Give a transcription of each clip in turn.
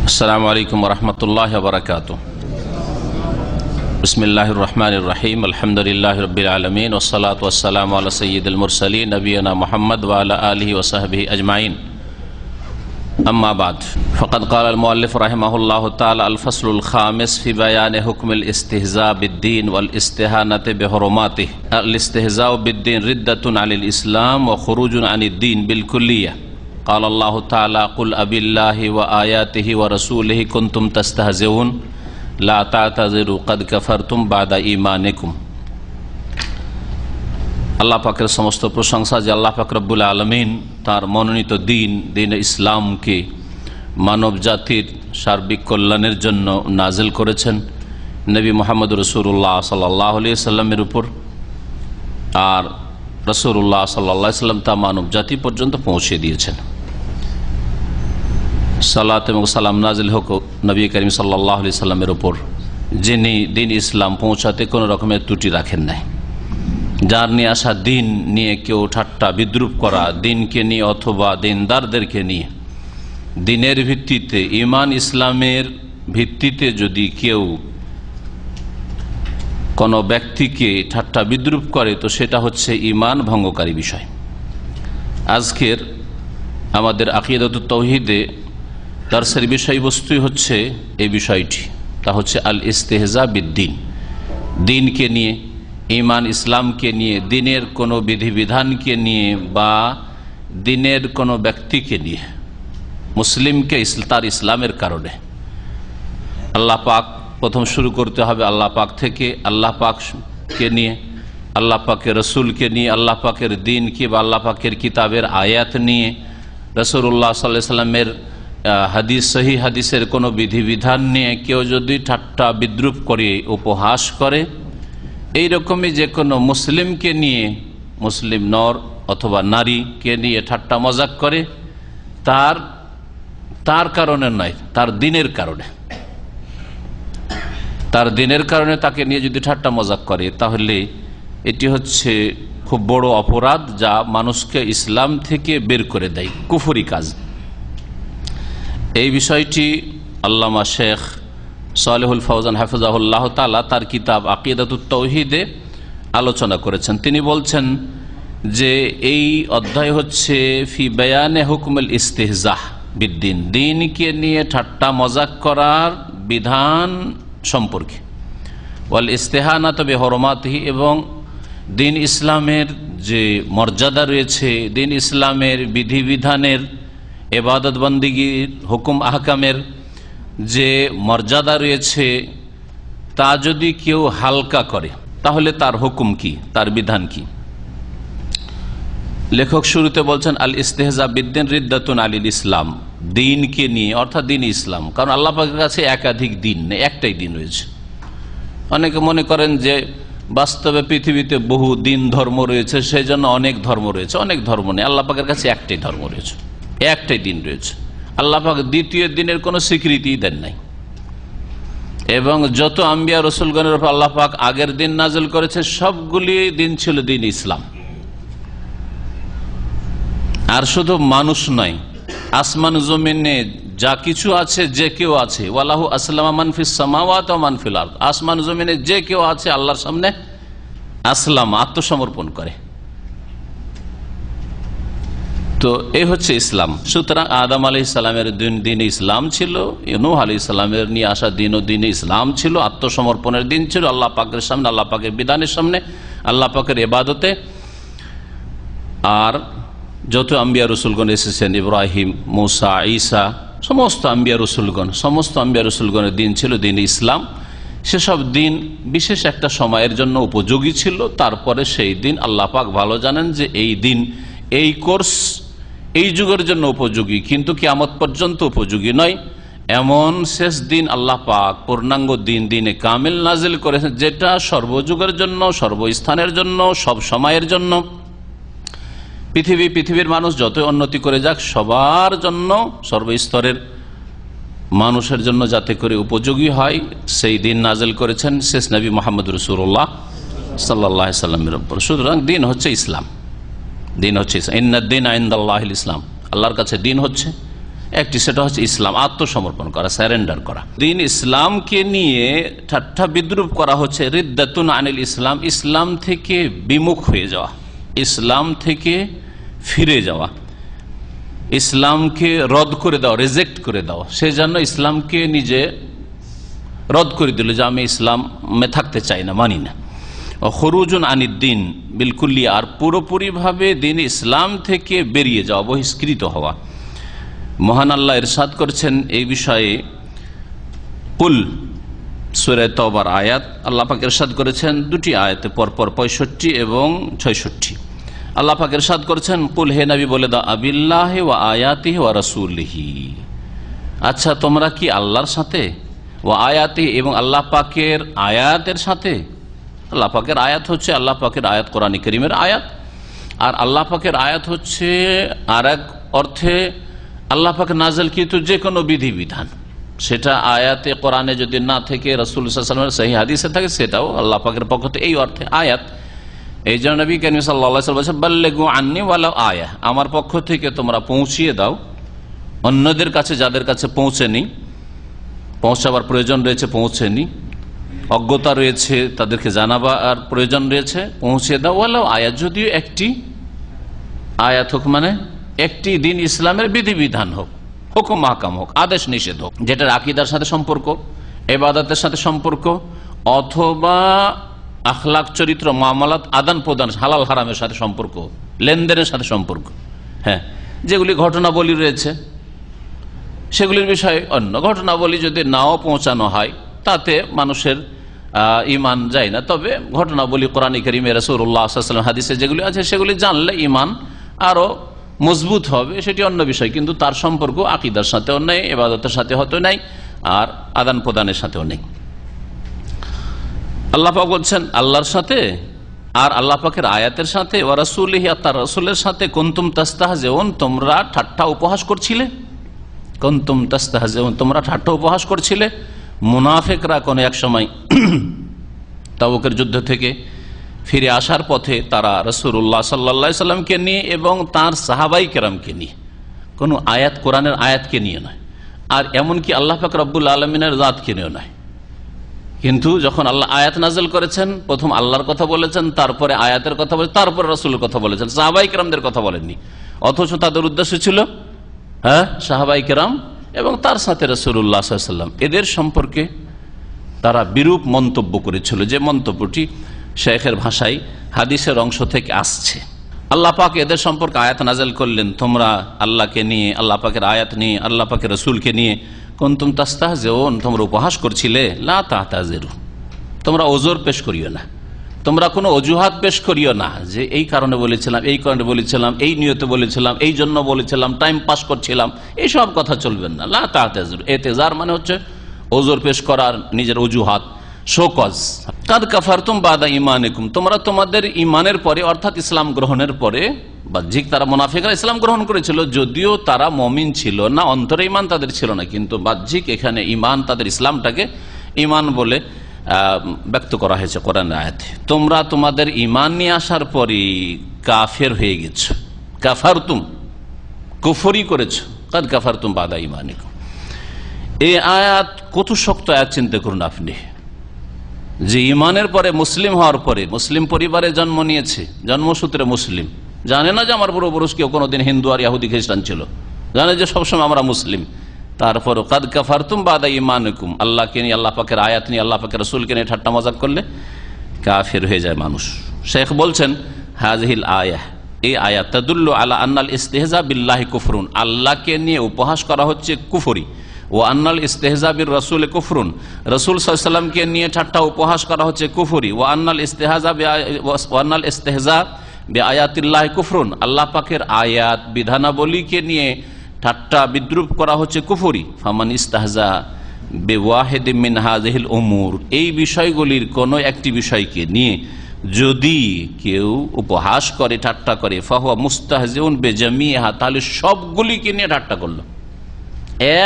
আসসালামু আলাইকুম ওয়া রাহমাতুল্লাহি ওয়া বারাকাতুহু। বিসমিল্লাহির রহমানির রহিম। আলহামদুলিল্লাহি রাব্বিল আলামিন ওয়াস সালাতু ওয়াস সালামু আলা সাইয়্যিদিল মুরসালিন নবিয়িনা মুহাম্মদ ওয়া আলা আলিহি ওয়া সাহবিহি আজমাইন। আম্মা বাদ, ফাকাদ ক্বালা আল মুআল্লিফ রাহিমাহুল্লাহু তাআলা আল ফাসলুল খামিস ফি বায়ানি হুকমিল ইস্তিহজা বিদ্দীন ওয়াল ইস্তিহানাতি বিহুরমাতিহি। আল ইস্তিহজাউ বিদ্দীন রিদ্দাতুন আনিল ইসলাম ওয়া খুরুজুন আনিদ দীন বিল কুল্লিয়াহ। قال الله تعالى قل أبي الله وآياته ورسوله كنتم تستهزئون لا تعتذروا قد كفرتم بعد إيمانكم। আল্লাহ পাকের সমস্ত প্রশংসা যে আল্লাহ পাক রব্বুল আলামিন তার মনোনীত দিন ইসলামকে মানব জাতির সার্বিক কল্যাণের জন্য নাজিল করেছেন নবী মুহাম্মদ রাসূলুল্লাহ সাল্লাল্লাহু আলাইহি সাল্লামের উপর, আর রাসূলুল্লাহ সাল্লাল্লাহু আলাইহি সাল্লাম তা মানব জাতি পর্যন্ত পৌঁছে দিয়েছেন। সালাত এবং সালাম নাজিল হোক নবী করিম সাল্লাল্লাহু আলাইহি সাল্লামের উপর, যিনি দিন ইসলাম পৌঁছাতে কোনো রকমের ত্রুটি রাখেন নাই। যার নিয়ে আসা দিন নিয়ে কেউ ঠাট্টা বিদ্রুপ করা, দিনকে নিয়ে অথবা দিনদারদেরকে নিয়ে দিনের ভিত্তিতে, ঈমান ইসলামের ভিত্তিতে যদি কেউ কোনো ব্যক্তিকে ঠাট্টা বিদ্রুপ করে তো সেটা হচ্ছে ঈমান ভঙ্গকারী বিষয়। আজকের আমাদের আকীদাতুত তাওহীদে দার্সের বিষয়বস্তুই হচ্ছে এই বিষয়টি, তা হচ্ছে আল ইস্তিহজা বিদ্দীন। দিনকে নিয়ে, ঈমান ইসলামকে নিয়ে, দিনের কোনো বিধিবিধানকে নিয়ে বা দিনের কোনো ব্যক্তিকে নিয়ে, মুসলিমকে তার ইসলামের কারণে। আল্লাহ পাক প্রথম শুরু করতে হবে আল্লাহ পাক থেকে, আল্লাহ পাককে নিয়ে, আল্লাহ পাকের রসুলকে নিয়ে, আল্লাহ পাকের দিনকে বা আল্লাহ পাকের কিতাবের আয়াত নিয়ে, রাসূলুল্লাহ সাল্লাল্লাহু আলাইহি সাল্লামের হাদিস, সহিহ হাদিসের কোনো বিধিবিধান নিয়ে কেউ যদি ঠাট্টা বিদ্রুপ করে, উপহাস করে, এইরকমই যে কোনো মুসলিমকে নিয়ে, মুসলিম নর অথবা নারীকে নিয়ে ঠাট্টা মজাক করে, তার কারণে নয়, তার দিনের কারণে, তার দিনের কারণে তাকে নিয়ে যদি ঠাট্টা মজাক করে, তাহলে এটি হচ্ছে খুব বড় অপরাধ, যা মানুষকে ইসলাম থেকে বের করে দেয়, কুফরি কাজ। এই বিষয়টি আল্লামা শেখ সালেহুল ফওজান হাফিজাহুল্লাহ তাআলা তার কিতাব আকীদাতুত তাওহীদে আলোচনা করেছেন। তিনি বলছেন যে এই অধ্যায় হচ্ছে ফি বায়ানে হুকমুল ইস্তিহজাহ বিদ্দীন, দিনকে নিয়ে ঠাট্টা মজাক করার বিধান সম্পর্কে, ওয়াল ইস্তিহানাতু বিহুরমাতিহি, এবং দিন ইসলামের যে মর্যাদা রয়েছে, দিন ইসলামের বিধিবিধানের, ইবাদত বন্দেগীর, হুকুম আহকামের যে মর্যাদা রয়েছে, তা যদি কেউ হালকা করে তাহলে তার হুকুম কি, তার বিধান কি। লেখক শুরুতে বলছেন আল ইস্তিহজা বিদ্দীন রিদ্দাতুন আনিল ইসলাম, দিনকে নিয়ে অর্থাৎ দিন ইসলাম, কারণ আল্লাহ পাকের কাছে একাধিক দিন নেই, একটাই দিন রয়েছে। অনেকে মনে করেন যে বাস্তবে পৃথিবীতে বহু দিন ধর্ম রয়েছে, সেই জন্য অনেক ধর্ম রয়েছে। অনেক ধর্ম নেই, আল্লাহ পাকের কাছে একটাই ধর্ম রয়েছে, একটাই দিন রয়েছে। আল্লাহ পাক দ্বিতীয় দিনের কোনো স্বীকৃতি দেন নাই, এবং যত আম্বিয়া রসুলগণের উপর আল্লাহ পাক আগের দিন নাজিল করেছে সবগুলি দিন ছিল দিন ইসলাম। আর শুধু মানুষ নয়, আসমান জমিনে যা কিছু আছে, যে কেউ আছে, ওয়ালাহু আসলামা মান ফিস সামাওয়াতি ওয়া মান ফিল আরদ, আসমান জমিনে যে কেউ আছে আল্লাহর সামনে আসলাম, আত্মসমর্পণ করে। তো এই হচ্ছে ইসলাম। সুতরাং আদম আলাইহিস সালামের দিন ইসলাম ছিল, নূহ আলাইহিস সালামের নিয়ে আসা দিনও দিন ইসলাম ছিল, আত্মসমর্পণের দিন ছিল আল্লাহ পাকের সামনে, আল্লাহ পাকের বিধানের সামনে, আল্লাহ পাকের ইবাদতে। আর যত আম্বিয়া রসুলগণ এসেছেন, ইব্রাহিম, মূসা, ঈসা, সমস্ত আম্বিয়া রসুলগণের দিন ছিল দিন ইসলাম। সেসব দিন বিশেষ একটা সময়ের জন্য উপযোগী ছিল, তারপরে সেই দিন আল্লাহ পাক ভালো জানেন যে এই দিন, এই কোর্স এই যুগের জন্য উপযোগী, কিন্তু কিয়ামত পর্যন্ত উপযোগী নয়। এমন শেষ দিন আল্লাহ পাক পূর্ণাঙ্গ দিনে কামিল নাজিল করেছেন, যেটা সর্বযুগের জন্য, সর্বস্থানের জন্য, সব সময়ের জন্য, পৃথিবীর মানুষ যতই উন্নতি করে যাক সবার জন্য, সর্বস্তরের মানুষের জন্য যাতে করে উপযোগী হয়, সেই দিন নাজিল করেছেন শেষ নবী মুহাম্মদ রাসূলুল্লাহ সাল্লাল্লাহু আলাইহি সাল্লামের উপর। সুতরাং দিন হচ্ছে ইসলাম, দিন হচ্ছে ইন্নাদ দীনা ইনদাল্লাহিল ইসলাম, আল্লাহর কাছে দিন হচ্ছে একটি সেটা হচ্ছে ইসলাম, আত্মসমর্পণ করা, স্যারেন্ডার করা। দিন ইসলামকে নিয়ে ঠাট্টা বিদ্রুপ করা হচ্ছে রিদ্দাতুন আনিল ইসলাম, ইসলাম থেকে বিমুখ হয়ে যাওয়া, ইসলাম থেকে ফিরে যাওয়া, ইসলামকে রদ করে দেওয়া, রিজেক্ট করে দেওয়া। সেজন্য ইসলামকে নিজে রদ করে দিল যে আমি ইসলামে থাকতে চাই না, মানি না। খরুজুন আনিদ্দিন বিলকুল্লি, আর পুরোপুরিভাবে দিন ইসলাম থেকে বেরিয়ে যাওয়া, বহিষ্কৃত হওয়া। মহান আল্লাহ ইরশাদ করেছেন এই বিষয়ে, কুল সূরা তাওবার আয়াত, আল্লাহ পাক ইরশাদ করেছেন দুটি আয়াতে পরপর 65 এবং 66। আল্লাহ পাক ইরশাদ করেছেন, কুল হে নবী বলে দাও, আবিল্লাহি ওয়া আয়াতিহি ওয়া রাসূলিহি, আচ্ছা তোমরা কি আল্লাহর সাথে, ওয়া আয়াতি এবং আল্লাহ পাকের আয়াতের সাথে। আল্লাহ পাকের আয়াত হচ্ছে আল্লাহ পাকের আয়াত, কোরআন কারীমের আয়াত। আর আল্লাহ পাকের আয়াত হচ্ছে আর এক অর্থে আল্লাহ পাকের নাযিলকৃত যে কোনো বিধিবিধান, সেটা আয়াতে কোরআনে যদি না থেকে রাসূল সাল্লাল্লাহু আলাইহি ওয়াসাল্লামের সহিহ হাদিসে থাকে, সেটাও আল্লাহ পাকের পক্ষ থেকে এই অর্থে আয়াত। এই জন্য নবী কারীম সাল্লাল্লাহু আলাইহি ওয়াসাল্লাম বলেছেন, বাল্লিগু আন্নী ওয়ালাউ আয়া, আমার পক্ষ থেকে তোমরা পৌঁছিয়ে দাও অন্যদের কাছে, যাদের কাছে পৌঁছেনি, পৌঁছাবার প্রয়োজন রয়েছে পৌঁছেনি, অজ্ঞতা রয়েছে তাদেরকে জানাবার প্রয়োজন রয়েছে, পৌঁছে দাও। ওয়ালাউ আয়াত, যদিও একটি আয়াত হোক, মানে একটি দিন ইসলামের বিধিবিধান হোক, হুকুম মাহকাম হোক, আদেশ নিষেধ হোক, যেটার আকীদার সাথে সম্পর্ক, ইবাদতের সাথে সম্পর্ক, অথবা আখলাক, চরিত্র, মুআমালাত, আদান প্রদান, হালাল হারামের সাথে সম্পর্ক, লেনদেনের সাথে সম্পর্ক। হ্যাঁ, যেগুলি ঘটনাবলী রয়েছে সেগুলির বিষয়ে অন্য ঘটনাবলী যদি নাও পৌঁছানো হয় তাতে মানুষের ইমান যায় না। তবে ঘটনাবলী কোরআন কারীমে রাসূলুল্লাহ সাল্লাল্লাহু আলাইহি ওয়াসাল্লাম হাদিসে যেগুলি আছে সেগুলি জানলে ইমান আরো মজবুত হবে, সেটি অন্য বিষয়। কিন্তু তার সম্পর্ক আকীদার সাথেও নেই, ইবাদতের সাথে হয়তো নাই, আর আদান প্রদানের সাথেও নেই। আল্লাহ পাক বলছেন আল্লাহর সাথে আর আল্লাহ পাকের আয়াতের সাথে, ওয়া রাসূলিহি, আর তার রাসূলের সাথে, কুনতুম তাস্তাহজিউন, তোমরা ঠাট্টা উপহাস করছিলে। কুনতুম তাস্তাহজিউন, তোমরা ঠাট্টা উপহাস করছিলে। মুনাফিকরা কোন এক সময় তাবুকের যুদ্ধ থেকে ফিরে আসার পথে তারা রাসূলুল্লাহ সাল্লাল্লাহু আলাইহি সাল্লামকে নিয়ে এবং তার সাহাবাই কেরামকে নিয়ে, কোনো আয়াত, কোরআনের আয়াতকে নিয়ে নয়, আর এমনকি আল্লাহ পাক রব্বুল আলামিনের জাতকে নিয়ে নয়। কিন্তু যখন আল্লাহ আয়াত নাযিল করেছেন, প্রথম আল্লাহর কথা বলেছেন, তারপরে আয়াতের কথা বলেছেন, তারপরে রাসূলের কথা বলেছেন, সাহাবাই কেরামদের কথা বলেননি। অথচ তাদের উদ্দেশ্য ছিল সাহাবাই কেরাম এবং তার সাথে রাসূলুল্লাহ সাল্লাল্লাহু আলাইহি ওয়াসাল্লাম, এদের সম্পর্কে তারা বিরূপ মন্তব্য করেছিল, যে মন্তব্যটি শেখের ভাষায় হাদিসের অংশ থেকে আসছে। আল্লাহ পাক এদের সম্পর্কে আয়াত নাযিল করলেন, তোমরা আল্লাহকে নিয়ে, আল্লাহ পাকের আয়াত নিয়ে, আল্লাহ পাকের রাসূলকে নিয়ে কুনতুম তাস্তাহজিউন, তোমরা উপহাস করছিলে। লা তাহতাজিরু, তোমরা ওজর পেশ করিও না, তোমরা কোনো অজুহাত পেশ করিও না যে এই কারণে বলেছিলাম, এই কারণে বলেছিলাম, এই নিয়তে বলেছিলাম, এই জন্য বলেছিলাম, টাইম পাস করছিলাম, এইসব কথা চলবেন না। লা তাহতাজিরু, এতেজার মানে হচ্ছে ওজর পেশ করার, নিজের অজুহাত, শোকজ। কাদ কাফারতুম বাদা ঈমানিকুম, তোমরা তোমাদের ঈমানের পরে, অর্থাৎ ইসলাম গ্রহণের পরে, বাহ্যিক তারা মুনাফিকরা ইসলাম গ্রহণ করেছিল, যদিও তারা মুমিন ছিল না, অন্তরে ঈমান তাদের ছিল না, কিন্তু বাহ্যিক এখানে ঈমান, তাদের ইসলামটাকে ঈমান বলে ব্যক্ত করা হয়েছে কোরআনের আয়াতে। তোমরা তোমাদের ঈমান নিয়ে আসার পরে কাফের হয়ে গেছো, কাফারতুম, কুফরি করেছো। কাদ কাফারতুম বাদা ঈমানিকুম, এই আয়াত কত শক্ত আয়াত চিন্তা করুন আপনি, যে ইমানের পরে, মুসলিম হওয়ার পরে, মুসলিম পরিবারে জন্ম নিয়েছে, জন্মসূত্রে মুসলিম, জানে না যে আমার পূর্বপুরুষ কেউ কোনোদিন হিন্দু আর ইহুদি খ্রিস্টান ছিল, জানে যে সবসময় আমরা মুসলিম, তারপর কাদ কাফারতুম বাদা ঈমানিকুম, আল্লাহকে নিয়ে, আল্লাহ পাকের আয়াত নিয়ে, আল্লাহ পাকের রাসূলকে নিয়ে ঠাট্টা মজাক করলে কাফের হয়ে যায় মানুষ। শেখ বলছেন হাযিহিল আয়াহ, এই আয়াত তাদুল্লু আলা আন্নাল ইস্তিহজা বিল্লাহি কুফরুন, আল্লাহকে নিয়ে উপহাস করা হচ্ছে কুফরি, ও আন্নাল ইস্তেহজা বির রাসূল কুফরুন, রাসূল সাল্লাল্লাহু আলাইহি ওয়াসাল্লামকে নিয়ে ঠাট্টা উপহাস করা হচ্ছে কুফরি, ও আন্নাল ইস্তেহজা বিআয়াতিল্লাহি কুফরুন, আল্লাহ পাকের আয়াত, বিধানাবলীকে নিয়ে ঠাট্টা বিদ্রুপ করা হচ্ছে কুফরি। ফামান ইস্তাহজা বিওয়াহিদিন মিন হাযিহিল উমুর, এই বিষয়গুলির কোনো একটি বিষয়কে নিয়ে যদি কেউ উপহাস করে, ঠাট্টা করে, ফাহুয়া মুস্তাহজিউন বিজামিহা, তাহলে সবগুলিকে নিয়ে ঠাট্টা করলো।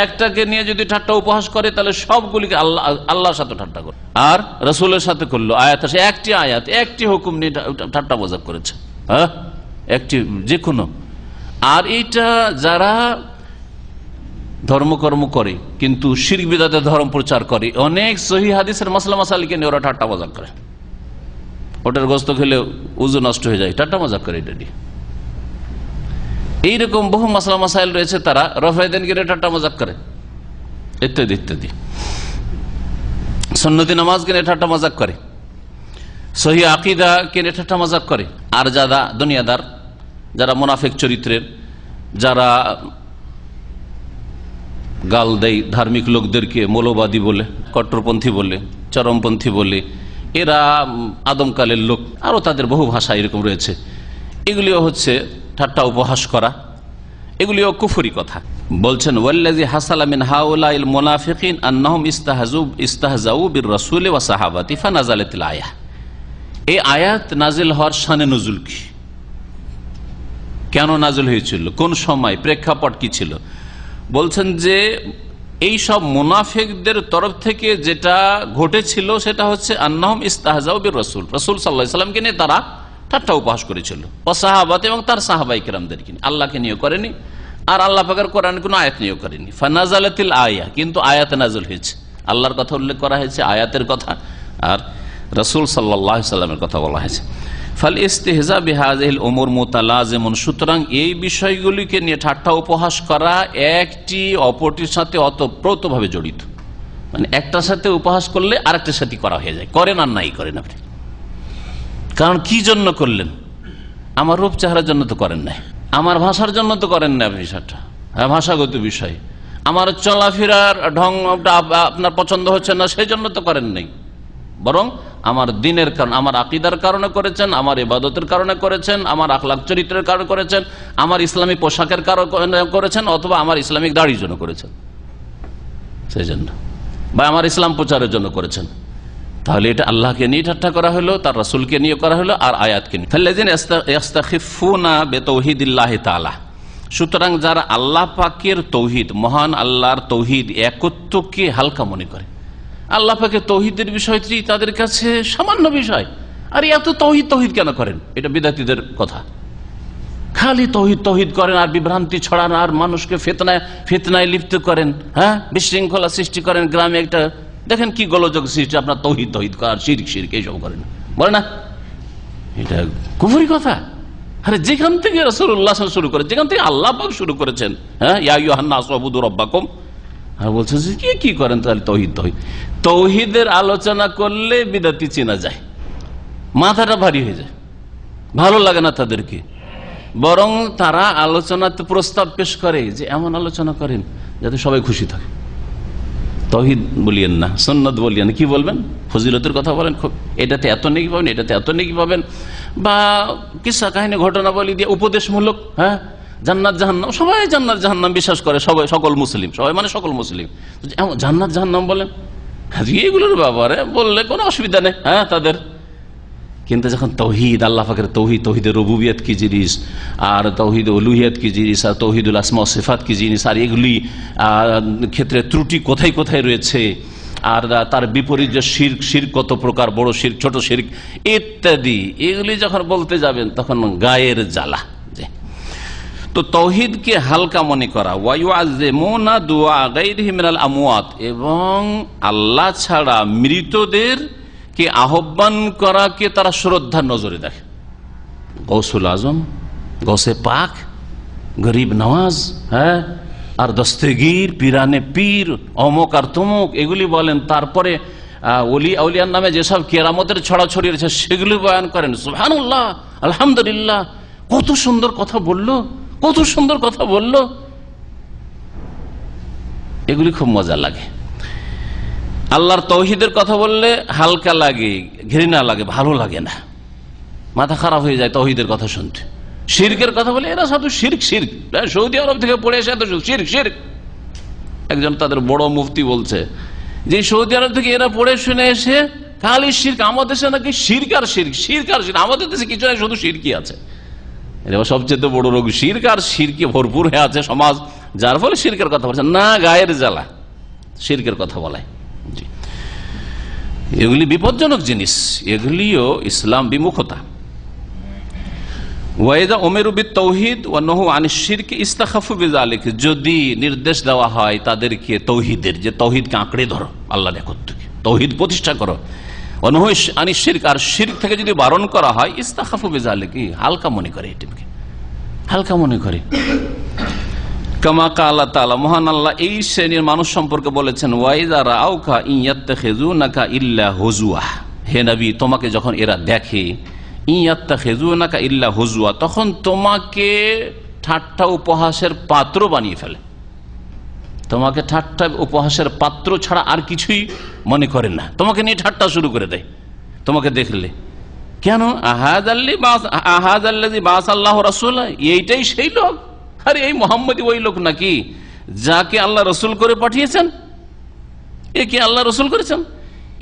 একটাকে নিয়ে যদি ঠাট্টা উপহাস করে তাহলে সবগুলিকে আল্লাহর সাথে ঠাট্টা করে, আর রাসূলের সাথে করলো। আয়াত আছে, একটি আয়াত, একটি হুকুম নিয়ে ঠাট্টা মজাক করেছে, একটি যে কোনো। আর এইটা যারা ধর্মকর্ম করে কিন্তু শিরক বিদআতের ধর্ম প্রচার করে, অনেক সহিহ হাদিসের মাসলা মাসাইলকে নিয়ে ওরা ঠাট্টা মজাক করে। ওটার গোস্ত খেলে উযু নষ্ট হয়ে যায়, ঠাট্টা মজাক করে এটা নিয়ে। এইরকম বহু মাসলা মাসাইল রয়েছে, তারা রফায়দানকে নিয়ে ঠাট্টা মজাক করে, ইত্যাদি ইত্যাদি। সুন্নতি নামাজকে নিয়ে ঠাট্টা মজাক করে, সহিহ আকীদাকে নিয়ে ঠাট্টা মজাক করে। আর যারা দুনিয়াদার, যারা মুনাফিক চরিত্রের, যারা গাল দেয় ধার্মিক লোকদেরকে মৌলবাদী বলে, কট্টরপন্থী বলে, চরমপন্থী বলে, এরা আদমকালের লোক, আরও তাদের বহু ভাষা এরকম রয়েছে। এগুলিও হচ্ছে ঠাট্টা উপহাস করা, এগুলিও কুফরি কথা। বলছেন ওয়াল্লাযী হাসালা মিন হাউলাইল মুনাফিকিন আন্নাহুম ইস্তাহজাউ বির রাসূল ওয়া সাহাবাতি ফানাযালাতিল আয়াহ। এই আয়াত নাজিল হওয়ার শানে নুজুল কি, কেন নাজিল হয়েছিল, কোন সময়, প্রেক্ষাপট কি ছিল? বলছেন যে এই সব মুনাফিকদের তরফ থেকে যেটা ঘটেছিল সেটা হচ্ছে আন্নাহুম ইস্তাহজাউ বির রাসূল, রাসূল সাল্লাল্লাহু আলাইহি ওয়াসাল্লামকে নিয়ে তারা ঠাট্টা উপহাস করেছিল, ওয়া সাহাবাত, এবং তার সাহাবায়ে কেরামদেরকে নিয়ে। আল্লাহকে নিয়ে করেনি, আর আল্লাহ পাকের কোরআনে কোনো আয়াত নিয়েও করেনি। ফানাযালাতিল আয়া, কিন্তু আয়াতে নাযিল হয়েছে, আল্লাহর কথা উল্লেখ করা হয়েছে, আয়াতের কথা, আর রাসূল সাল্লাল্লাহু আলাইহি ওয়াসাল্লামের কথা বলা হয়েছে। ফাল ইস্তিহজা বিহাযিহিল উমুর মুতালাজিমুন, সুতরাং এই বিষয়গুলিকে নিয়ে ঠাট্টা উপহাস করা একটি অপরটির সাথে ওতপ্রোতভাবে জড়িত। মানে একটার সাথে উপহাস করলে আরেকটার সাথে করা হয়ে যায়, করেন আর নাই করেন আপনি। কারণ কি জন্য করলেন? আমার রূপ চেহারার জন্য তো করেন নাই, আমার ভাষার জন্য তো করেন না আপনি সেটা, হ্যাঁ ভাষাগত বিষয়। আমার চলাফেরার ঢংটা আপনার পছন্দ হচ্ছে না সেই জন্য তো করেন নাই, বরং আমার দিনের কারণে, আমার আকীদার কারণে করেছেন, আমার ইবাদতের কারণে করেছেন, আমার আখলাক চরিত্রের কারণে করেছেন, আমার ইসলামী পোশাকের কারণে করেছেন, অথবা আমার ইসলামিক দাড়ির জন্য করেছেন, সেই জন্য, বা আমার ইসলাম প্রচারের জন্য করেছেন। তাহলে এটা আল্লাহকে নিয়ে ঠাট্টা করা হলো, তার রাসূলকে নিয়ে করা হলো, আর আয়াতকে নিয়ে। ফাল্লাযিনা ইস্তাখিফুনা বিতাওহীদিল্লাহি তাআলা, সুতরাং যারা আল্লাহ পাকের তৌহিদ, মহান আল্লাহর তৌহিদ, একত্বকে হালকা মনে করে, আল্লাহ পাকের তৌহিদের বিষয়টি তাদের কাছে সামান্য বিষয়, আর এত তৌহিদ তৌহিদ কেন করেন? এটা বিদআতীদের কথা। খালি তৌহিদ তৌহিদ করেন আর বিভ্রান্তি ছড়ান, আর মানুষকে ফিতনায় লিপ্ত করেন, হ্যাঁ বিশৃঙ্খলা সৃষ্টি করেন। গ্রামে একটা দেখেন কি গোলযোগ সৃষ্টি, আপনার তৌহিদ তৌহিদ করার, শিরক শিরক এইসব করেন, বলে না? এটা কুফরি কথা। আরে যেখান থেকে রাসূলুল্লাহ শুরু করে, যেখান থেকে আল্লাহ পাক শুরু করেছেন, হ্যাঁ ইয়া আইয়ুহান নাস উবুদু রাব্বাকুম, আর বলছে যে কি করেন তাহলে তৌহিদ তৌহিদ। তৌহিদের আলোচনা করলে বিদআতি চেনা যায়, মাথাটা ভারী হয়ে যায়, ভালো লাগে না তাদেরকে। বরং তারা আলোচনাতে প্রস্তাব পেশ করে যে এমন আলোচনা করেন যাতে সবাই খুশি থাকে। তৌহিদ বলিয়েন না, সুন্নাত বলিয়েন না, কি বলবেন? ফজিলতের কথা বলেন, খুব এটাতে এত নেকি পাবেন, এটাতে এত নেকি পাবেন, বা কিসসা কাহিনী ঘটনা বলি দিয়ে উপদেশমূলক, হ্যাঁ জান্নাত জাহান্নাম, সবাই জান্নাত জাহান্নাম বিশ্বাস করে, সবাই সকল মুসলিম, সবাই মানে সকল মুসলিম, জান্নাত জাহান্নাম বলেন, এগুলোর ব্যাপারে বললে কোনো অসুবিধা নেই, হ্যাঁ তাদের। কিন্তু যখন তৌহিদ, আল্লাহ পাকের তৌহিদ, তৌহিদের রুবুবিয়ত কি জিনিস, আর তৌহিদ উলুহিয়ত কি জিনিস, আর তৌহিদুল আসমা ওয়া সিফাত কি জিনিস, আর এগুলি ক্ষেত্রে ত্রুটি কোথায় কোথায় রয়েছে, আর তার বিপরীত যে শিরক, শিরক কত প্রকার, বড় শিরক, ছোট শিরক ইত্যাদি, এগুলি যখন বলতে যাবেন তখন গায়ের জ্বালা। তো তৌহিদকে হালকা মনে করা, ওয়ায়ুআযিমুনা দুআ গায়রিহি মিনাল আমওয়াত, এবং আল্লাহ ছাড়া মৃতদের কে আহ্বান করাকে তারা শ্রদ্ধার নজরে দেখে। গৌসুল আজম, গৌসে পাক, গরিব নওয়াজ, হ্যাঁ আর দস্তগীর, পিরানে পীর, অমুক আর তমুক, এগুলি বলেন। তারপরে ওলি আউলিয়ার নামে যেসব কেরামতের ছড়াছড়ি রয়েছে সেগুলি বয়ান করেন। সুবহানাল্লাহ, আলহামদুলিল্লাহ, কত সুন্দর কথা বললো, কত সুন্দর কথা বললো, এগুলি খুব মজা লাগে। আল্লাহর তৌহিদের কথা বললে হালকা লাগে, ঘৃণা লাগে, ভালো লাগে না, মাথা খারাপ হয়ে যায় তৌহিদের কথা শুনতে। শিরকের কথা বলে এরা শুধু শিরক শিরক, সৌদি আরব থেকে পড়ে এসে এত শিরক শিরক। একজন তাদের বড় মুফতি বলছে যে সৌদি আরব থেকে এরা পড়ে শুনে এসে খালি শিরক, আমাদের দেশে নাকি শিরক আর শিরক, শিরক আর শিরক, আমাদের দেশে কিছু নাই, শুধু শিরকই আছে। সবচেয়ে বড় রোগ শিরক আর শিরকে ভরপুর হয়ে আছে সমাজ, যার ফলে শিরকের কথা বলছে না, গায়ের জ্বালা শিরকের কথা বলায়। এগুলি বিপজ্জনক জিনিস, এগুলিও ইসলাম বিমুখতা। ওয়াইদা উমিরু বিত-তাওহীদ ওয়া নাহু আনিশ শিরক ইস্তাখাফু বিযালিক, যদি নির্দেশ দেওয়া হয় তাদেরকে তৌহিদের, যে তৌহিদকে আঁকড়ে ধরো, আল্লাহর একত্বকে তৌহিদ প্রতিষ্ঠা করো, ওয়া নাহু আনিশ শিরক, আর শিরক থেকে যদি বারণ করা হয় ইস্তাখাফু বিযালিক, হালকা মনে করে, এটাকে হালকা মনে করে। কামা কালা তাআলা, মহান আল্লাহ এই শ্রেণীর মানুষ সম্পর্কে বলেছেন, ওয়াইদা রাআউকা ইয়াত্তাখিযুনাকা ইল্লা হুজুয়া, হে নবী তোমাকে যখন এরা দেখে, ইয়াত্তাখিযুনাকা ইল্লা হুজুয়া, তখন তোমাকে ঠাট্টা উপহাসের পাত্র বানিয়ে ফেলে, তোমাকে ঠাট্টা উপহাসের পাত্র ছাড়া আর কিছুই মনে করেন না, তোমাকে নিয়ে ঠাট্টা শুরু করে দেয় তোমাকে দেখলে। কেন? আহাযাল্লাযী বাআসাল্লাহু রাসূলা, এইটাই সেই লোক, আরে এই মুহাম্মদই ওই লোক নাকি যাকে আল্লাহ রসুল করে পাঠিয়েছেন, একে আল্লাহ রসুল করেছেন।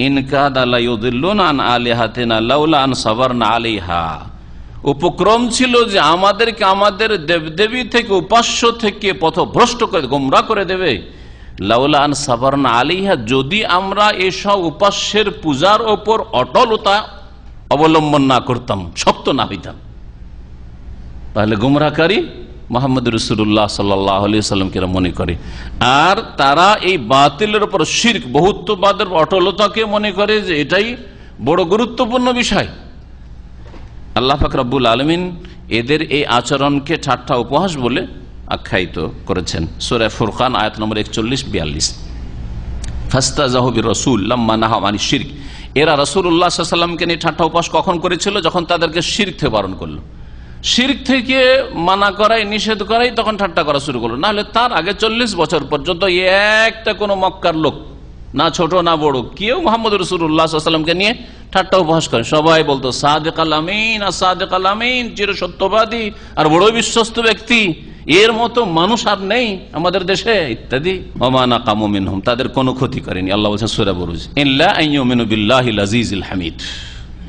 ইন কাদা লা ইউদিল্লুনা আন আলিহাতিনা লাউলা আন সাবারনা আলাইহা, উপক্রম ছিল যে আমাদেরকে আমাদের দেবদেবী থেকে, উপাস্য থেকে পথভ্রষ্ট করে, গোমরাহ করে দেবে। লাউলা আন সাবারনা আলাইহা, যদি আমরা এসব উপাস্যের পূজার ওপর অটলতা অবলম্বন না করতাম, শক্ত না হইতাম, তাহলে গোমরাহকারী মুহাম্মদ রাসূলুল্লাহ সাল্লাল্লাহু আলাইহি ওয়াসাল্লামকে মনে করে। আর তারা এই বাতিলের উপর শিরক, বহুত্ববাদের অটলতাকে মনে করে যে এটাই বড় গুরুত্বপূর্ণ বিষয়। আল্লাহ পাক রব্বুল আলামিন এদের এই আচরণকে ঠাট্টা উপহাস বলে আখ্যায়িত করেছেন। সূরা ফুরকান আয়াত নম্বর 41-42। ফাস্তাযাহু বির-রাসূল লাম্মা নাহা আনিশ শিরক, এরা রাসূলুল্লাহ সাল্লাল্লাহু আলাইহি ওয়াসাল্লামকে নিয়ে ঠাট্টা উপহাস কখন করেছিল? যখন তাদেরকে শিরক থেকে বারণ করলো, শিরক থেকে মানা করাই, নিষেধ করাই, তখন ঠাট্টা করা শুরু করলো। নাহলে তার আগে 40 বছর পর্যন্ত একটা কোনো মক্কার লোক, না ছোট না বড়, কেউ মুহাম্মদ রাসূলুল্লাহ সাল্লাল্লাহু আলাইহি ওয়াসাল্লামকে নিয়ে ঠাট্টা উপহাস করে। সবাই বলতো সাদিক আল আমিন, আর সাদিক আল আমিন, চির সত্যবাদী আর বড় বিশ্বস্ত ব্যক্তি, এর মতো মানুষ আর নেই আমাদের দেশে, ইত্যাদি। ওমা নাকামু মিনহুম, তাদের কোনো ক্ষতি করেনি। আল্লাহ বলছেন সূরা বুরুজ, ইল্লা আইয়ুমিনু বিল্লাহিল আজিজিল হামিদ,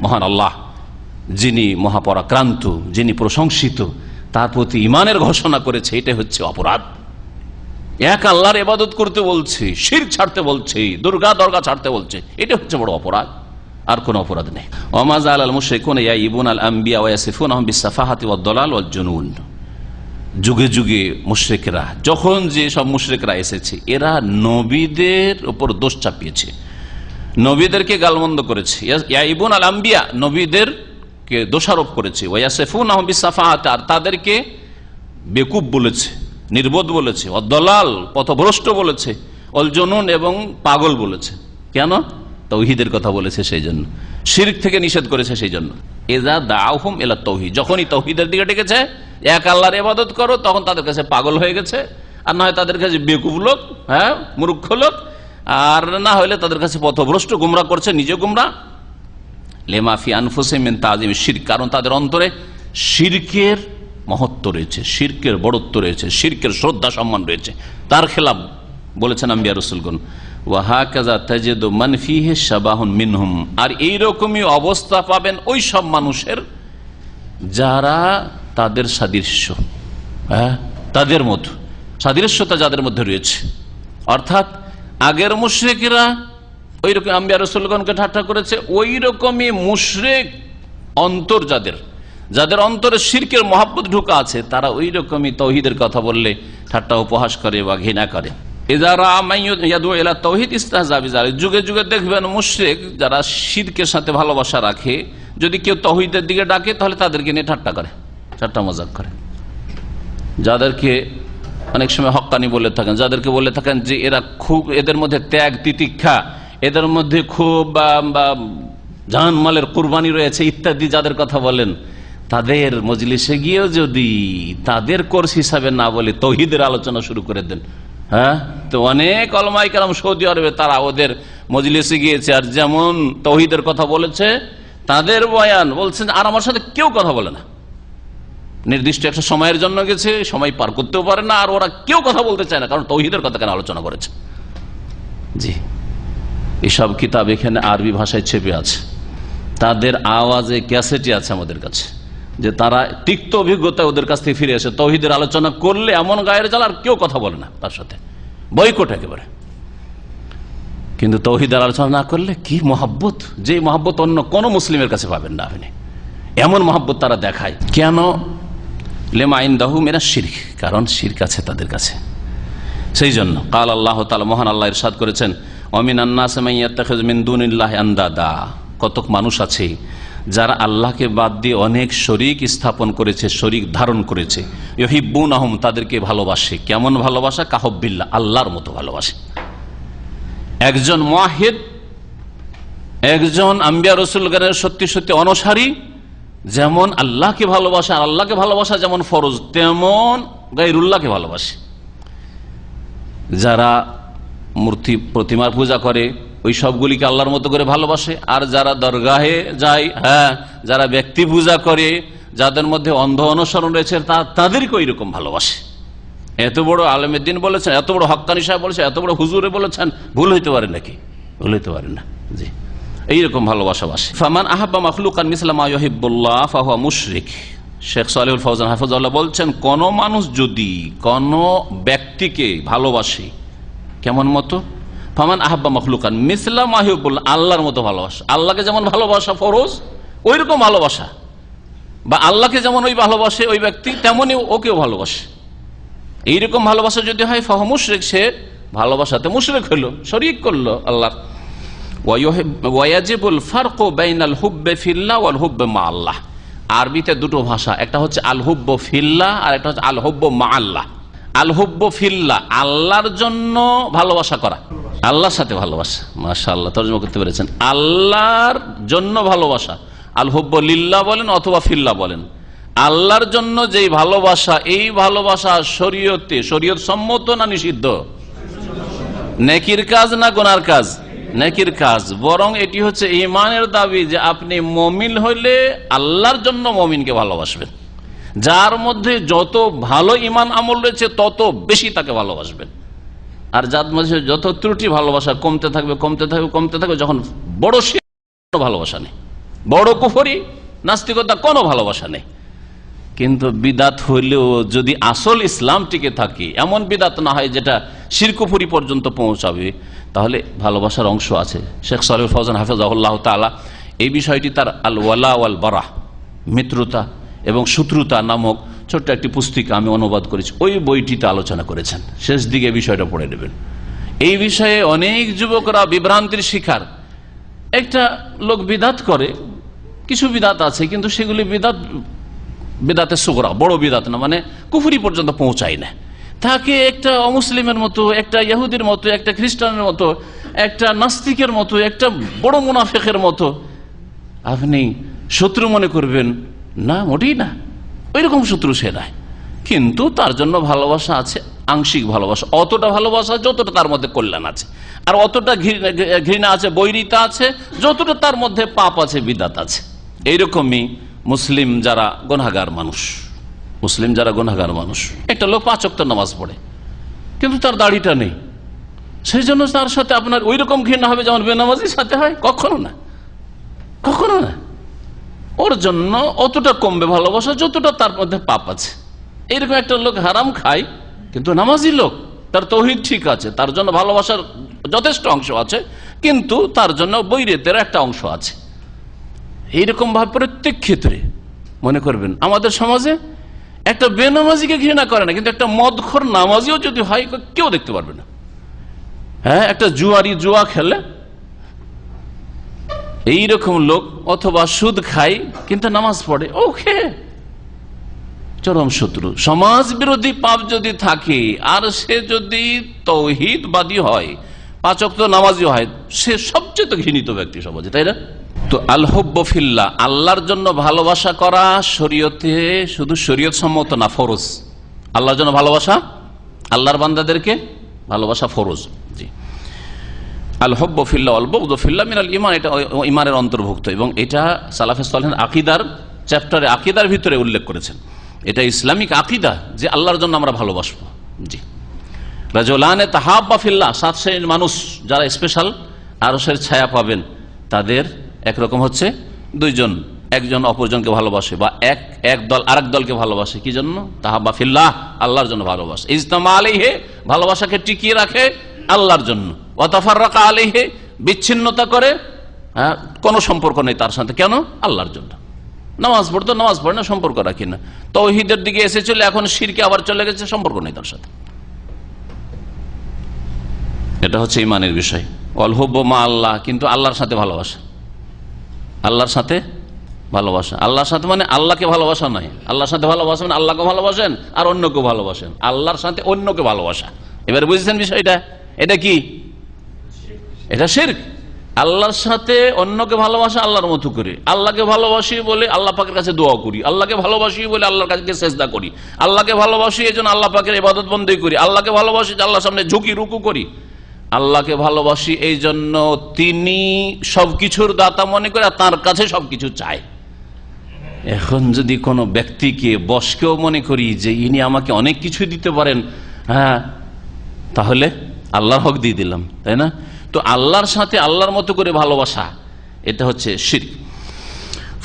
মহান আল্লাহ যিনি মহাপরাক্রান্ত, যিনি প্রশংসিত, তার প্রতি ঈমানের ঘোষণা করেছে। এটা হচ্ছে অপরাধ। এক আল্লাহর ইবাদত করতে বলছে, শিরক ছাড়তে বলছে, দুর্গা দরগা ছাড়তে বলছে, এটা হচ্ছে বড় অপরাধ, আর কোনো অপরাধ নেই। ওমা জাআলাল মুশরিকুনা ইয়াইবুনাল আম্বিয়া ওয়া ইয়াসিফুনাহুম বিস-সাফাহাতি ওয়াদ-দালাল ওয়াল-জুনুন, যুগে যুগে মুশরিকরা, যখন যে সব মুশরিকরা এসেছে, এরা নবীদের উপর দোষ চাপিয়েছে, নবীদেরকে গালমন্দ করেছে। ইয়াইবুনাল আম্বিয়া, নবীদের কে দোষারোপ করেছে, ওয়াসিফুনাহুম বিস-সাফাহাত, আর তাদেরকে বেকুব বলেছে, নির্বোধ বলেছে, অদ্দলাল পথভ্রষ্ট বলেছে, অল জুনুন এবং পাগল বলেছে। কেন? তাওহীদের কথা বলেছে সেই জন্য, শিরক থেকে নিষেধ করেছে সেই জন্য। ইযা দাআহুম ইলা তাওহীদ, যখনই তাওহীদের দিকে ডেকেছে, এক আল্লাহর ইবাদত করো, তখন তাদের কাছে পাগল হয়ে গেছে, আর না হয় তাদের কাছে বেকুব লোক, হ্যাঁ মূর্খ লোক, আর না হলে তাদের কাছে পথভ্রষ্ট, গুমরাহ করছে, নিজে গুমরাহ। লিমা ফি আনফুসিহিম মিন তাযীম শিরক, কারণ তাদের অন্তরে শিরকের মহত্ব রয়েছে, শিরকের বড়ত্ব রয়েছে, শিরকের শ্রদ্ধা সম্মান রয়েছে, তার খেলাফ বলেছেন আম্বিয়া রাসূলগণ। ওয়া হাকাযা তাজিদু মান ফীহি শাবাহুন মিনহুম, আর এইরকমই অবস্থা পাবেন ওই সব মানুষের যারা তাদের সাদৃশ্য, হ্যাঁ তাদের মতো সাদৃশ্যতা যাদের মধ্যে রয়েছে। অর্থাৎ আগের মুশরিকরা ওই রকম আম্বিয়া রাসূলগণকে ঠাট্টা করেছে, ওই রকমই মুশরিক অন্তর যাদের অন্তরে শিরকের মহব্বত ঢুকা আছে, তারা ওই রকমই তাওহীদের কথা বললে ঠাট্টা উপহাস করে বা ঘৃণা করে। যুগে যুগে দেখবেন মুশরিক যারা শিরকের সাথে ভালোবাসা রাখে, যদি কেউ তাওহীদের দিকে ডাকে, তাহলে তাদেরকে নিয়ে ঠাট্টা করে, ঠাট্টা মজাক করে। যাদেরকে অনেক সময় হক্কানি বলে থাকেন, যাদেরকে বলে থাকেন যে এরা খুব, এদের মধ্যে ত্যাগ তিতিক্ষা, এদের মধ্যে খুব জানমালের কুরবানি রয়েছে ইত্যাদি, যাদের কথা বলেন, তাদের মজলিসে গিয়েও যদি তাদের কোর্স হিসাবে না বলে তাওহীদের আলোচনা শুরু করে দেন, হ্যাঁ তো অনেক উলামায়ে কেরাম সৌদি আরবে তারা ওদের মজলিসে গিয়েছে, আর যেমন তাওহীদের কথা বলেছে, তাদের বয়ান বলছেন, আর আমার সাথে কেউ কথা বলে না, নির্দিষ্ট একটা সময়ের জন্য গেছে, সময় পার করতেও পারে না, আর ওরা কেউ কথা বলতে চায় না, কারণ তাওহীদের কথা কেন আলোচনা করেছে। জি, এসব কিতাব এখানে আরবি ভাষায় ছেপে আছে, তাদের আওয়াজে ক্যাসেটই আছে আমাদের কাছে, যে তারা তিক্ত অভিজ্ঞতা ওদের কাছ থেকে ফিরে আসে, তাওহীদের আলোচনা করলে এমন গায়ের জ্বালা, আর কেউ কথা বলে না তার সাথে, বয়কট একেবারে। কিন্তু তাওহীদের আলোচনা না করলে কি মহব্বত, যে মহব্বত অন্য কোন মুসলিমের কাছে পাবেন না আপনি। এমন মহব্বত তারা দেখায়। কেন? লিমা ইনদাহু মিনাশ শিরক, কারণ শিরক আছে তাদের কাছে। সেই জন্য কাল আল্লাহ তাআলা, মহান আল্লাহ ইরশাদ করেছেন, ওয়ামিনান নাস মান ইয়াত্তাখিযু মিন দুনিল্লাহি আনদাদা, কতক মানুষ আছে যারা আল্লাহকে বাদ দিয়ে অনেক শরীক স্থাপন করেছে, শরীক ধারণ করেছে। ইউহিব্বুনাহুম, তাদেরকে ভালোবাসে। কেমন ভালোবাসা? কাহুব্বিল্লাহ, আল্লাহর মতো ভালোবাসে। একজন মুওয়াহিদ, একজন আম্বিয়া রাসূলগণের সত্যি সত্যি অনুসারী যেমন আল্লাহকে ভালোবাসে, আর আল্লাহকে ভালোবাসা যেমন ফরজ, তেমন গায়রুল্লাহকে ভালোবাসে। যারা মূর্তি প্রতিমার পূজা করে ওই সবগুলিকে আল্লাহর মতো করে ভালোবাসে, আর যারা দরগাহে যায়, যারা ব্যক্তি পূজা করে, যাদের মধ্যে অন্ধ অনুসরণ রয়েছে, তাদেরকে ওই রকম ভালোবাসে। এত বড় আলেমের দিন বলেছেন, এত বড় হক্কানি সাহেব বলেছেন, এত বড় হুজুরে বলেছেন, ভুল হইতে পারে নাকি? ভুল হইতে পারে না। জি, এইরকম ভালোবাসা বাসে। ফামান আহাব্বা মাখলুকান মিসলা মা ইউহিব্বুল্লাহ ফাহুয়া মুশরিক। শেখ সালেহুল ফওজান হাফিজাহুল্লাহ বলছেন, কোন মানুষ যদি কোন ব্যক্তিকে ভালোবাসে, কেমন মতো? ফামান আহাব্বা মাখলুকান মিসলা মা ইউহিব্বুল্লাহ, আল্লাহর মতো ভালোবাসা। আল্লাহকে যেমন ভালোবাসা ফরজ, ওই রকম ভালোবাসা, বা আল্লাহকে যেমন ওই ভালোবাসে ওই ব্যক্তি, তেমনই ওকেও ভালোবাসে। এইরকম ভালোবাসা যদি হয় ফাহুয়া মুশরিক, সে ভালোবাসাতে মুশরিক হলো, শরীক করলো আল্লাহ। ওয়াজিবুল ফারকু বাইনাল হুব্বি ফিল্লাহ ওয়াল হুব্বি মা আল্লাহ। আরবিতে দুটো ভাষা, একটা হচ্ছে আল হুব্বু ফিল্লাহ, আর একটা হচ্ছে আল হুব্বু মা আল্লাহ। আল হুব্বু ফিল্লাহ, আল্লাহর জন্য ভালোবাসা করা, আল্লাহর সাথে ভালোবাসা। মাশাআল্লাহ, তরজমা করতে পেরেছেন। আল্লাহর জন্য ভালোবাসা, আল হুব্বু লিল্লাহ বলেন অথবা ফিল্লাহ বলেন। আল্লাহর জন্য যেই ভালোবাসা, এই ভালোবাসা শরীয়তে, শরীয়ত সম্মত না নিষিদ্ধ? নেকির কাজ না গুনার কাজ? নেকির কাজ। বরং এটি হচ্ছে ঈমানের দাবি যে আপনি মুমিন হইলে আল্লাহর জন্য মুমিনকে ভালোবাসবেন। যার মধ্যে যত ভালো ঈমান আমল রয়েছে তত বেশি তাকে ভালোবাসবেন, আর যার মধ্যে যত ত্রুটি, ভালোবাসা কমতে থাকবে কমতে থাকবে কমতে থাকবে। যখন বড় শিরক, কোনো ভালোবাসা নেই, বড় কুফরি, নাস্তিকতা, কোনো ভালোবাসা নেই। কিন্তু বিদাত হইলেও যদি আসল ইসলাম টিকে থাকে, এমন বিদাত না হয় যেটা শিরক কুফরি পর্যন্ত পৌঁছাবে, তাহলে ভালোবাসার অংশ আছে। শেখ সালেহুল ফওজান হাফিজাহুল্লাহ তাআলা এই বিষয়টি তার আল ওয়ালা ওয়াল বারাহ, মিত্রতা এবং শত্রুতা নামক ছোট্ট একটি পুস্তিকা আমি অনুবাদ করেছি, ওই বইটিতে আলোচনা করেছেন। শেষ দিকে বিষয়টা পড়ে নেবেন। এই বিষয়ে অনেক যুবকরা বিভ্রান্তির শিকার। একটা লোক বিদাত করে, কিছু বিদাত আছে, কিন্তু সেগুলি বিদাতে সুগরা, বড় বিদাত না, মানে কুফরি পর্যন্ত পৌঁছায় না। তাকে একটা অমুসলিমের মতো, একটা ইহুদির মতো, একটা খ্রিস্টানের মতো, একটা নাস্তিকের মতো, একটা বড় মুনাফিকের মতো আপনি শত্রু মনে করবেন না? মোটেই না, ওই রকম শত্রু সে নয়। কিন্তু তার জন্য ভালোবাসা আছে, আংশিক ভালোবাসা, অতটা ভালোবাসা যতটা তার মধ্যে কল্যাণ আছে, আর অতটা ঘৃণা আছে, বৈরিতা আছে যতটা তার মধ্যে পাপ আছে, বিদাত আছে। এইরকমই মুসলিম যারা গুনাহগার মানুষ, মুসলিম যারা গুনাহগার মানুষ, একটা লোক 5 ওয়াক্ত নামাজ পড়ে কিন্তু তার দাড়িটা নেই, সেই জন্য তার সাথে আপনার ওই রকম ঘৃণা হবে যেমন বেনামাজির সাথে হয়? কখনো না, কখনো না। ওর জন্য অতটা কমবে ভালোবাসা যতটা তার মধ্যে পাপ আছে। এইরকম একটা লোক হারাম খায় কিন্তু নামাজি লোক, তার তৌহিদ ঠিক আছে, তার জন্য ভালোবাসার যথেষ্ট অংশ আছে, কিন্তু তার জন্য বৈরিতের একটা অংশ আছে। এইরকম ভাবে প্রত্যেক ক্ষেত্রে মনে করবেন আমাদের সমাজে একটা বেনামাজিকে ঘৃণা করে না, কিন্তু একটা মদখোর নামাজিও যদি হয় কেউ দেখতে পারবে না। হ্যাঁ, একটা জুয়ারি জুয়া খেলে এইরকম লোক, অথবা সুদ খায় কিন্তু নামাজ পড়ে, ওকে চরম শত্রু। সমাজ বিরোধী পাপ যদি থাকে আর সে যদি তৌহিদবাদী হয়, 5 ওয়াক্ত নামাজি হয়, সে সবচেয়ে ঘৃণিত ব্যক্তি সমাজে, তাই না? তো আল হুব্বু ফিল্লাহ, আল্লাহর জন্য ভালোবাসা করা শরীয়তে শুধু শরীয়ত সম্মত না, ফরজ। আল্লাহর জন্য ভালোবাসা, আল্লাহর বান্দাদেরকে ভালোবাসা ফরজ। জি, আল হুব্বু ফিল্লাহ ওয়াল বুগদু ফিল্লাহ মিনাল ঈমান, এটা ঈমানের অন্তর্ভুক্ত, এবং এটা সালাফে সালেহিন আকীদার চ্যাপ্টারে, আকীদার ভিতরে উল্লেখ করেছেন। এটা ইসলামিক আকীদা যে আল্লাহর জন্য আমরা ভালোবাসবো। জি, রাজুলানে তাহাব্বা ফিল্লাহ, 7 শ্রেণীর মানুষ যারা স্পেশাল আরশের ছায়া পাবেন, তাদের একরকম হচ্ছে 2 জন, একজন অপরজনকে ভালোবাসে, বা এক দল আরেক দলকে ভালোবাসে। কি জন্য? তাহাব্বা ফিল্লাহ, আল্লাহর জন্য ভালোবাসে। ইজতামা আলাইহি, ভালোবাসাকে টিকিয়ে রাখে আল্লাহর জন্য। ওয়া তাফাররাকা আলাইহি, বিচ্ছিন্নতা করে, কোনো সম্পর্ক নেই তার সাথে, কেন? আল্লাহর জন্য। নামাজ পড়তো, নামাজ পড়ে না, সম্পর্ক রাখি না। তাওহীদের দিকে এসে চলে এখন শিরকে আবার চলে গেছে, সম্পর্ক নেই তার সাথে। এটা হচ্ছে ইমানের বিষয়। ওয়াল হুব্বু মা আল্লাহ, কিন্তু আল্লাহর সাথে ভালোবাসা, আল্লাহর সাথে ভালোবাসা। আল্লাহর সাথে মানে আল্লাহকে ভালোবাসা নয়, আল্লাহর সাথে ভালোবাসা মানে আল্লাহকে ভালোবাসেন আর অন্যকে ভালোবাসেন। আল্লাহর সাথে অন্যকে ভালোবাসা, এবারে বুঝেছেন বিষয়টা? এটা কি? এটা শিরক। আল্লাহর সাথে অন্যকে ভালোবাসা আল্লাহর মতো করে। আল্লাহকে ভালোবাসি বলে আল্লাহ পাকের কাছে দোয়া করি, আল্লাহকে ভালোবাসি বলে আল্লাহর কাছে সেজদা করি, আল্লাহকে ভালোবাসি এই জন্য আল্লাহ পাকের ইবাদত বন্দেগী করি, আল্লাহকে ভালোবাসি যে আল্লাহর সামনে ঝুঁকি রুকু করি, আল্লাহকে ভালোবাসি এই জন্য তিনি সবকিছুর দাতা মনে করে তার কাছে সবকিছু চায়। এখন যদি কোনো ব্যক্তিকে বশকেও মনে করি যে ইনি আমাকে অনেক কিছু দিতে পারেন, হ্যাঁ, তাহলে আল্লাহর হক দিয়ে দিলাম, তাই না? তো আল্লাহর সাথে আল্লাহর মতো করে ভালোবাসা, এটা হচ্ছে শিরক।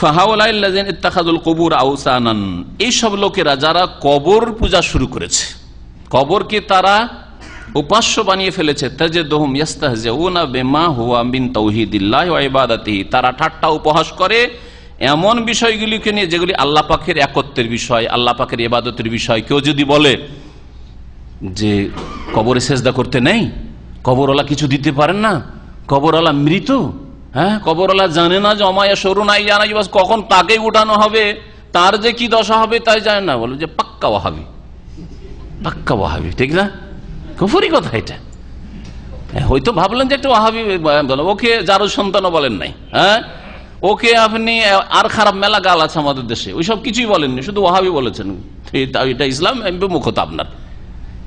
ফাহাউলাইল্লাযিনা ইত্তাখাযুল কুবুর আওসানান, এইসব লোকেরা যারা কবর পূজা শুরু করেছে, কবরকে তারা উপাস্য বানিয়ে ফেলেছে, তাজিদুহুম ইস্তাহজিউনা বিমা হুয়া মিন তাওহীদিল্লাহি ওয়া ইবাদাতিহি, তারা ঠাট্টা উপহাস করে এমন বিষয়গুলিকে নিয়ে যেগুলি আল্লাহ পাকের একত্বের বিষয়, আল্লাহ পাকের ইবাদতের বিষয়। কেউ যদি বলে যে কবরে সেজদা করতে নেই, কবরওয়ালা কিছু দিতে পারেন না, কবরওয়ালা মৃত, হ্যাঁ, কবরওয়ালা জানে না যে অমায়া সরু নাই জানা কি কখন তাকে উঠানো হবে, তার যে কি দশা হবে তাই জানে না, বলে যে পাক্কা ওয়াহাবি, পাক্কা ওয়াহাবি, ঠিক না? কুফরি কথা এটা। হয়তো ভাবলেন যে একটা ওয়াহাবি, ওকে যারও সন্তানও বলেন নাই, হ্যাঁ, ওকে আপনি আর খারাপ মেলা গাল আছে আমাদের দেশে, ওইসব কিছুই বলেননি, শুধু ওয়াহাবি বলেছেন, এটা ইসলাম বিমুখতা আপনার।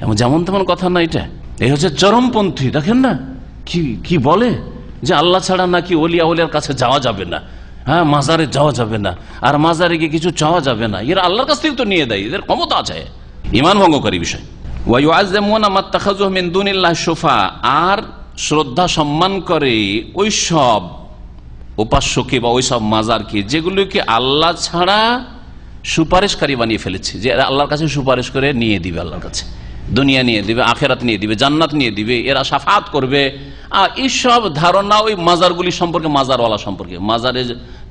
এমন যেমন তেমন কথা না, এটা এই হচ্ছে চরমপন্থী। দেখেন না কি বলে যে আল্লাহ ছাড়া নাকি ওলিয়া ওলিয়ার কাছে যাওয়া যাবে না, হ্যাঁ, মাজারে যাওয়া যাবে না, আর মাজারে গিয়ে কিছু চাওয়া যাবে না। এরা আল্লাহর কাছ থেকে তো নিয়ে দেয়, এদের ক্ষমতা আছে। ঈমান ভঙ্গকারী বিষয়। ওয়ায়ুআযযিমুনা মাত্তাখাযুহু মিন দুনিল্লাহি শুফা, আর শ্রদ্ধা সম্মান করে ওই সব উপাস্যকে বা ওই সব মাজারকে যেগুলোকে আল্লাহ ছাড়া সুপারিশকারী বানিয়ে ফেলেছে, যে আল্লাহর কাছে সুপারিশ করে নিয়ে দিবে, আল্লাহর কাছে দুনিয়া নিয়ে দিবে, আখেরাত নিয়ে দিবে, জান্নাত নিয়ে দিবে, এরা শাফাত করবে। এইসব ধারণা ওই মাজারগুলি সম্পর্কে, মাজারওয়ালা সম্পর্কে, মাজারে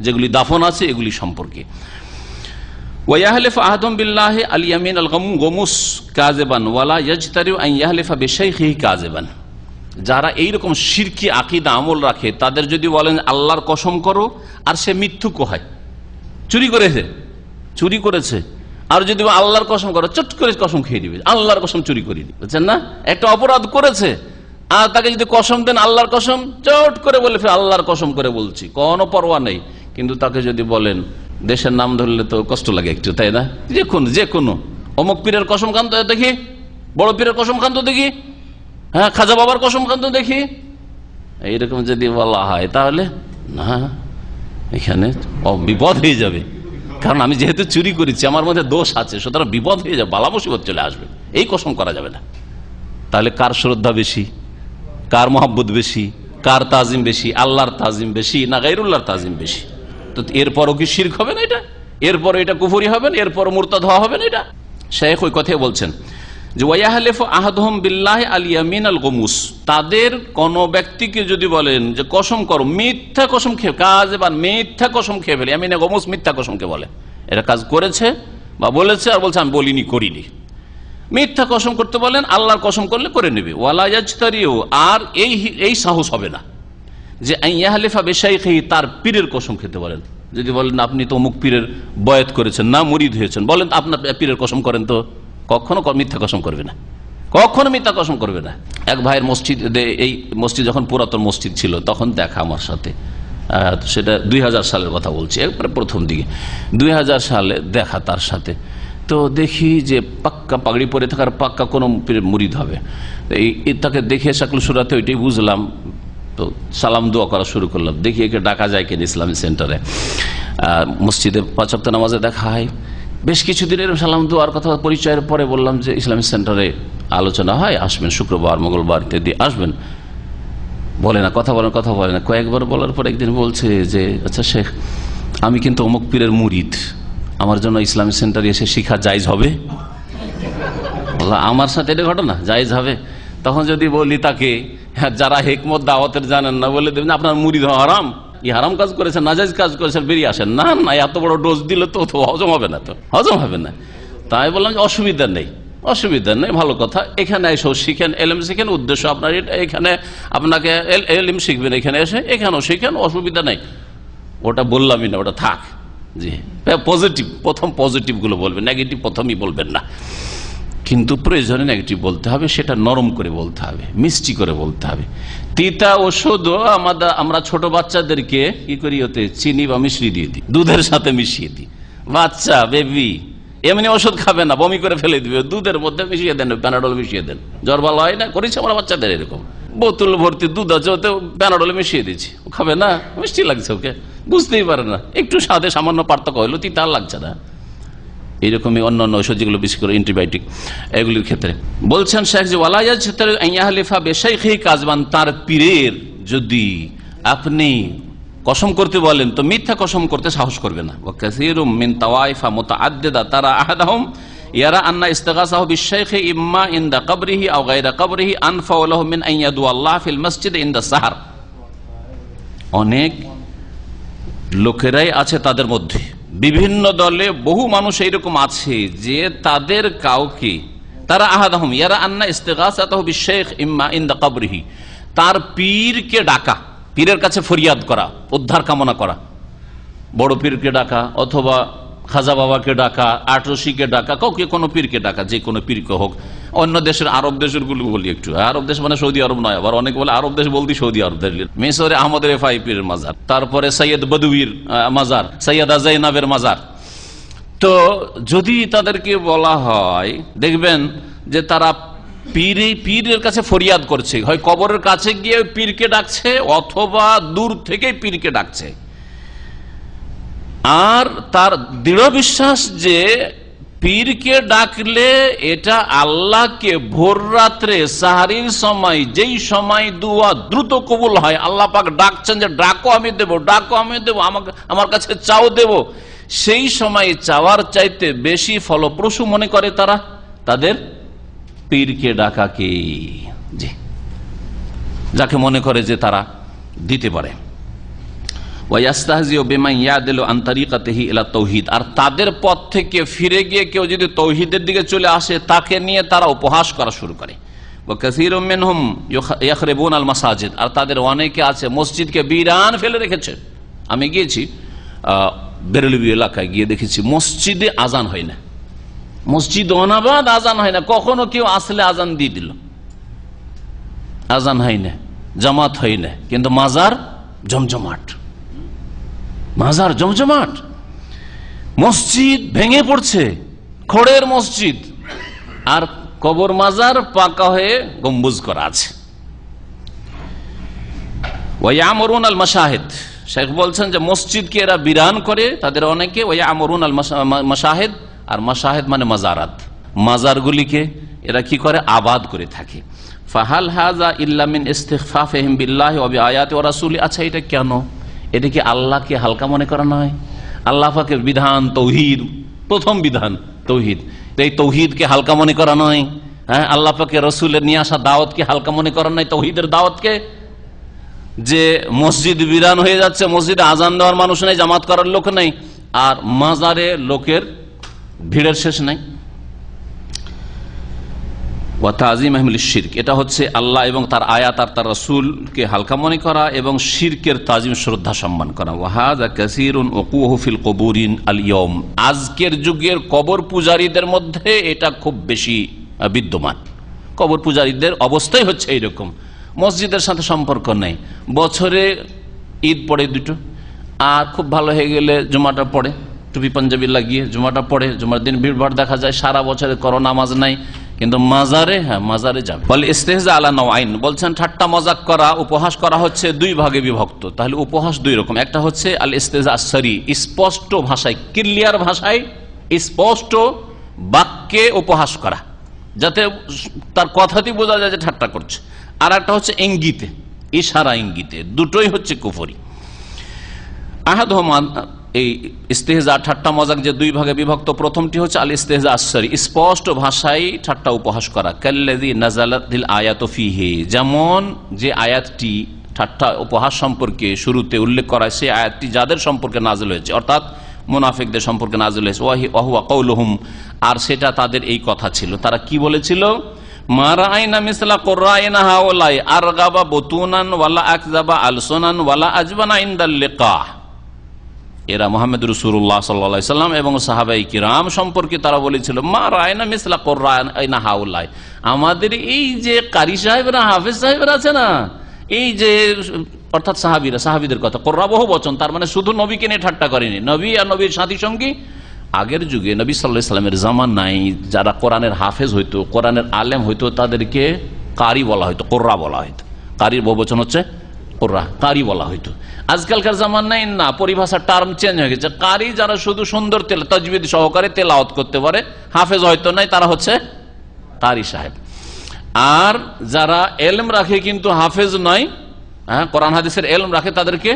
যেগুলি দাফন আছে এগুলি সম্পর্কে। ওয়ায়াহলিফু আহাদুম বিল্লাহি আল ইয়ামিন আল গমুস কাযিবান ওয়ালা ইয়াজতারিউ আন ইয়াহলিফা বিশাইখিহি কাযিবান, যারা এইরকম শিরকি আকীদা আমল রাখে তাদের যদি বলেন আল্লাহর কসম করো, আর সে মিথ্যুক হয়, চুরি করেছে, আর যদি আল্লাহর কসম করো, চট করে কসম খেয়ে দিবে, আল্লাহর কসম চুরি করে দিবে, বুঝছেন না? একটা অপরাধ করেছে, আর তাকে যদি কসম দেন আল্লাহর কসম, চট করে বলে ফের আল্লাহর কসম করে বলছি, কোনো পরোয়া নেই। কিন্তু তাকে যদি বলেন, দেশের নাম ধরলে তো কষ্ট লাগে একটু, তাই না? যে কোনো অমুক পীরের কসম খান তো দেখি, বড় পীরের কসম খান তো দেখি, হ্যাঁ, খাজা বাবার কসম খান তো দেখি, এইরকম যদি বলা হয় তাহলে না, এখানে বিপদ হয়ে যাবে। কারণ আমি যেহেতু চুরি করেছি, আমার মধ্যে দোষ আছে, সুতরাং বিপদ হয়ে যাবে, বালা মুসিবত চলে আসবে, এই কসম করা যাবে না। তাহলে কার শ্রদ্ধা বেশি, কার মহব্বত বেশি, কার তাজিম বেশি, আল্লাহর তাজিম বেশি না গায়রুল্লাহর তাজিম বেশি? তো এরপরও কি শিরক হবে না এটা? এরপরও এটা কুফরি হবে না? এরপরও মুরতাদ হওয়া হবে না? এটা শেখ ওই কথাই বলছেন যে ওয়ায়াহলিফু আহাদুহুম বিল্লাহি আল ইয়ামিন আল গমুস, তাদের কোন ব্যক্তিকে যদি বলেন যে কসম করো, মিথ্যা কসম খেয়ে, কাযিবান মিথ্যা কসম খেয়ে ফেলে, ইয়ামিনে গমুস মিথ্যা কসমকে বলে, এটা কাজ করেছে বা বলেছে আর বলছে আমি বলিনি, করিনি, মিথ্যা কসম করতে বলেন, আল্লাহর কসম করলে করে নেবে। ওয়ালা ইয়াজতারিউ, আর এই সাহস হবে না যে ইয়াহলিফা বিশাইখিহি, তার পীরের কসম খেতে বলেন। যদি বলেন আপনি তো অমুক পীরের বয়াত করেছেন না, মুরিদ হয়েছেন, বলেন আপনার পীরের কসম করেন তো, কখনো মিথ্যা কসম করবে না, কখনো মিথ্যা কসম করবে না। এক ভাইয়ের মসজিদ, এই মসজিদ যখন পুরাতন মসজিদ ছিল তখন দেখা আমার সাথে, সেটা 2000 সালের কথা বলছি, একবারে প্রথম দিকে 2000 সালে দেখা তার সাথে। তো দেখি যে পাক্কা পাগড়ি পরে থাকার পাক্কা কোনো মুরিদ হবে, তাকে দেখে শাকল সুরাতে ওইটাই বুঝলাম। তো সালাম দোয়া করা শুরু করলাম, দেখি একে ডাকা যায় কিনা ইসলামিক সেন্টারে, মসজিদে 5 ওয়াক্ত নামাজে দেখা হয়। বেশ কিছুদিনের সালাম দোয়ার কথা পরিচয়ের পরে বললাম যে ইসলামিক সেন্টারে আলোচনা হয়, আসবেন শুক্রবার মঙ্গলবার ইত্যাদি আসবেন। বলে না, কথা বলে না। কয়েকবার বলার পর একদিন বলছে যে আচ্ছা শেখ, আমি কিন্তু অমুক পীরের মুরিদ, আমার জন্য ইসলামিক সেন্টারে এসে শিক্ষা জায়েজ হবে? আমার সাথে এটা ঘটনা জায়েজ হবে? তখন যদি বলি তাকে, যারা হিকমত দাওয়াতের জানেন না, বলে দেবেন আপনার মুরিদ হওয়া হারাম, ই হারাম কাজ করেছেন, নাজাইজ কাজ করেছেন, বেরিয়ে আসেন। না না, এত বড় ডোজ দিলে তো হজম হবে না, তো হজম হবে না। তাই বললাম যে অসুবিধা নেই, অসুবিধা নেই, ভালো কথা। এখানে এসেও শিখেন, এলএম শিখেন, উদ্দেশ্য আপনার এখানে আপনাকে এলএম শিখবেন, এখানে এসে এখানেও শিখেন, অসুবিধা নেই। ওটা বললামই না, ওটা থাক। জি, পজিটিভ, প্রথম পজিটিভ গুলো বলবেন, নেগেটিভ প্রথমই বলবেন না। কিন্তু প্রয়োজনে নেগেটিভ বলতে হবে, সেটা নরম করে বলতে হবে, মিষ্টি করে বলতে হবে। তিতা ওষুধও আমরা ছোট বাচ্চাদেরকে কি করি, ওতে চিনি বা মিশ্রি দিয়ে দিই, দুধের সাথে মিশিয়ে দিই। বাচ্চা বেবি এমনি ওষুধ খাবে না, বমি করে ফেলে দিবে, দুধের মধ্যে মিশিয়ে দেন, প্যানাডল মিশিয়ে দেন। জ্বর ভালো হয় না, করেছি আমরা বাচ্চাদের এরকম, বোতল ভর্তি দুধ আছে, ওতে প্যানাডল মিশিয়ে দিচ্ছি, ও খাবে না, মিষ্টি লাগছে, ওকে বুঝতেই পারে না, একটু স্বাদে সামান্য পার্থক্য হলো, তিতা লাগছে না। এইরকমই অন্যান্য ঔষধ যেগুলো বিশেষ করে অ্যান্টিবায়োটিক, এগুলির ক্ষেত্রে বলছেন শেখ যে ওয়ালাইফা বেশাইখি কাজবান, তার পীরের যদি আপনি কসম করতে বলেন তো মিথ্যা কসম করতে সাহস করবে না। ওয়া কাসীরুম মিন তাওয়াইফা মুতাআদ্দিদা তারা আহাদাহুম ইয়ারা আন্না ইস্তিগাসাহু বিশ-শাইখি ইম্মা ইনদা কবরিহি আও গায়রা কবরিহি আনফাউ লাহু মিন আন ইয়াদু আল্লাহ ফিল মসজিদ ইনদা সাহর। অনেক লোকেরাই আছে তাদের মধ্যে, বিভিন্ন দলে বহু মানুষ এইরকম আছে যে তাদের কাউকে তারা আহাদাহুম ইয়ারা আন্না ইস্তিগাসাতাহু বিশ-শাইখ ইম্মা ইনদা কবরিহি, তার পীরকে ডাকা, পীরের কাছে ফরিয়াদ করা, উদ্ধার কামনা করা, বড় পীরকে ডাকা অথবা খাজা বাবাকে ডাকা, আটরশিকে ডাকা, কাউকে কোনো পীরকে ডাকা, যে কোনো পীরকে হোক। অন্য দেশের আরব দেশের গুলো বলি একটু, আরব দেশ মানে সৌদি আরব নয়, আবার অনেকে বলে আরব দেশ বলতে সৌদি আরব। মিশরে আহমদ রেফাই পীরের মাজার, তারপরে সৈয়দ বদউইর মাজার, সৈয়দা জাইনাবের মাজার। তো যদি তাদেরকে বলা হয়, দেখবেন যে তারা পীরের কাছে ফরিয়াদ করছে, হয় কবরের কাছে গিয়ে পীরকে ডাকছে অথবা দূর থেকে পীরকে ডাকছে, আর তার দৃঢ় বিশ্বাস যে পীরকে ডাকলে এটা আল্লাহকে ভোর রাত্রে সাহারির সময়, যেই সময় দুয়া দ্রুত কবুল হয়, আল্লাহ পাক ডাকছেন যে ডাকো আমি দেব, ডাকো আমি দেব, আমার কাছে চাও দেব, সেই সময় চাওয়ার চাইতে বেশি ফলপ্রসূ মনে করে তারা তাদের পীরকে ডাকাকে, জি, যাকে মনে করে যে তারা দিতে পারে। আর তাদের পথ থেকে ফিরে গিয়ে কেউ যদি তৌহিদের দিকে চলে আসে, তাকে নিয়ে তারা উপহাস করা শুরু করে। আর তাদের অনেকে আছে মসজিদকে বিরান ফেলে রেখেছে। আমি গিয়েছি বেরেলভি এলাকায়, গিয়ে দেখেছি মসজিদে আজান হয় না, মসজিদ অনাবাদ আজান হয় না, কখনো কেউ আসলে আজান দিয়ে দিল, আজান হয় না, জামাত হয় না, কিন্তু মাজার জমজমাট, মাজার জমজমাট, মসজিদ ভেঙে পড়ছে, খড়ের মসজিদ, আর কবর মাজার পাকা হয়ে গম্বুজ করা আছে। ওয়ায়ামুরুন আল মাশাহিদ, শেখ বলছেন যে মসজিদকে এরা বিরান করে, তাদের অনেকে ওয়ায়ামুরুন আল মাশাহিদ, আর মাশাহিদ মানে মাজারাত, মাজারগুলিকে এরা কি করে, আবাদ করে থাকে। ফাহাল হাযা ইল্লা মিন ইস্তিগফাফিহিম বিল্লাহি ওয়া বিআয়াতি ওয়া রাসূলি। আচ্ছা, এটা কেন? এটা কি আল্লাহকে হালকা মনে করা নয়? আল্লাহ পাকের বিধান তৌহিদ, প্রথম বিধান তৌহিদ, এই তৌহিদকে হালকা মনে করা নয়? হ্যাঁ, আল্লাহ পাকের রসুলের নিয়ে আসা দাওয়াতকে হালকা মনে করা নয়? তৌহিদের দাওয়াতকে, যে মসজিদ বিরান হয়ে যাচ্ছে, মসজিদে আজান দেওয়ার মানুষ নেই, জামাত করার লোক নেই, আর মাজারে লোকের ভিড়ের শেষ নাই। শিরক, এটা হচ্ছে আল্লাহ এবং তার আয়াত আর তার রাসূলকে হালকা মনে করা এবং শিরকের তাজিম, শ্রদ্ধা সম্মান করা। ওয়াহাযা কাসীরুন ওয়াকুহু ফিল কুবুরিন আল ইয়াউম, আজকের যুগের কবর পূজারীদের মধ্যে এটা খুব বেশি বিদ্যমান। কবর পূজারীদের অবস্থাই হচ্ছে এইরকম, মসজিদের সাথে সম্পর্ক নেই, বছরে ঈদ পড়ে দুটো, আর খুব ভালো হয়ে গেলে জুমাটা পড়ে, টুপি পাঞ্জাবি লাগিয়ে জুমাটা পড়ে, জুমার দিন ভিড়ভাড় দেখা যায়, সারা বছরে করো নামাজ নাই, কিন্তু মাজারে, হ্যাঁ মাজারে যাবে। বলে ইস্তেহজা আলা নওয়াইন, বলছেন ঠাট্টা মজাক করা, উপহাস করা হচ্ছে দুই ভাগে বিভক্ত। তাহলে উপহাস দুই রকম, একটা হচ্ছে আল ইস্তেহজা আসরি, স্পষ্ট ভাষায়, ক্লিয়ার ভাষায়, স্পষ্ট বাক্যে উপহাস করা, যাতে তার কথাতেই বোঝা যায় যে ঠাট্টা করছে। আর একটা হচ্ছে ইঙ্গিতে, ইশারা ইঙ্গিতে, দুটোই হচ্ছে কুফরি। আহাদুহুমা, এই ইস্তেহজা ঠাট্টা মজাক যে দুই ভাগে বিভক্ত, প্রথমটি হচ্ছে আল ইস্তেহজা আসরি, স্পষ্ট ভাষায় ঠাট্টা উপহাস করা। কাল্লাযী নাযালাতিল আয়াতু ফীহি, যেমন যে আয়াতটি ঠাট্টা উপহাস সম্পর্কে শুরুতে উল্লেখ করা সেই আয়াতটি যাদের সম্পর্কে নাযিল হয়েছে, অর্থাৎ মুনাফিকদের সম্পর্কে নাযিল হয়েছে, ওয়াহুয়া কাউলুহুম, আর সেটা তাদের এই কথা ছিল। তারা কি বলেছিল? মা রাআইনা মিসলা কুররাইনা হাউলাই আরগাবা বুতুনান ওয়ালা আকযাবা আলসুনান ওয়ালা আজবানা ইনদাল লিকা। এরা মুহাম্মদ রাসূলুল্লাহ সাল্লাল্লাহু আলাইহি সাল্লাম এবং সাহাবায়ে কিরাম সম্পর্কে তারা বলেছিল, মা রাআইনা মিসলা কুররাইনা হাউলাই, আমাদের এই যে কারি সাহেবরা, হাফেজ সাহেবরা আছে না, এই যে, অর্থাৎ সাহাবীদের কথা, কোররা বহু বচন, তার মানে শুধু নবীকে নিয়ে ঠাট্টা করেনি, নবী আর নবীর সাথী সঙ্গী। আগের যুগে নবী সাল্লাল্লাহু আলাইহি সাল্লামের জামানায় যারা কোরআনের হাফেজ হইতো, কোরআনের আলেম হইতো, তাদেরকে কারি বলা হইতো, কোররা বলা হইতো। কারির বহু বচন হচ্ছে কোররা, কারি বলা হইতো। আজকালকার জামানায় না, পরিভাষার টার্ম চেঞ্জ হয়ে গেছে। কারি যারা শুধু সুন্দর তাজবিদ সহকারে তেলাওয়াত করতে পারে, হাফেজ হয়তো নাই, তারা হচ্ছে কারি সাহেব। আর যারা এলম রাখে কিন্তু হাফেজ নয়, কোরআন হাদিসের এলম রাখে, তাদেরকে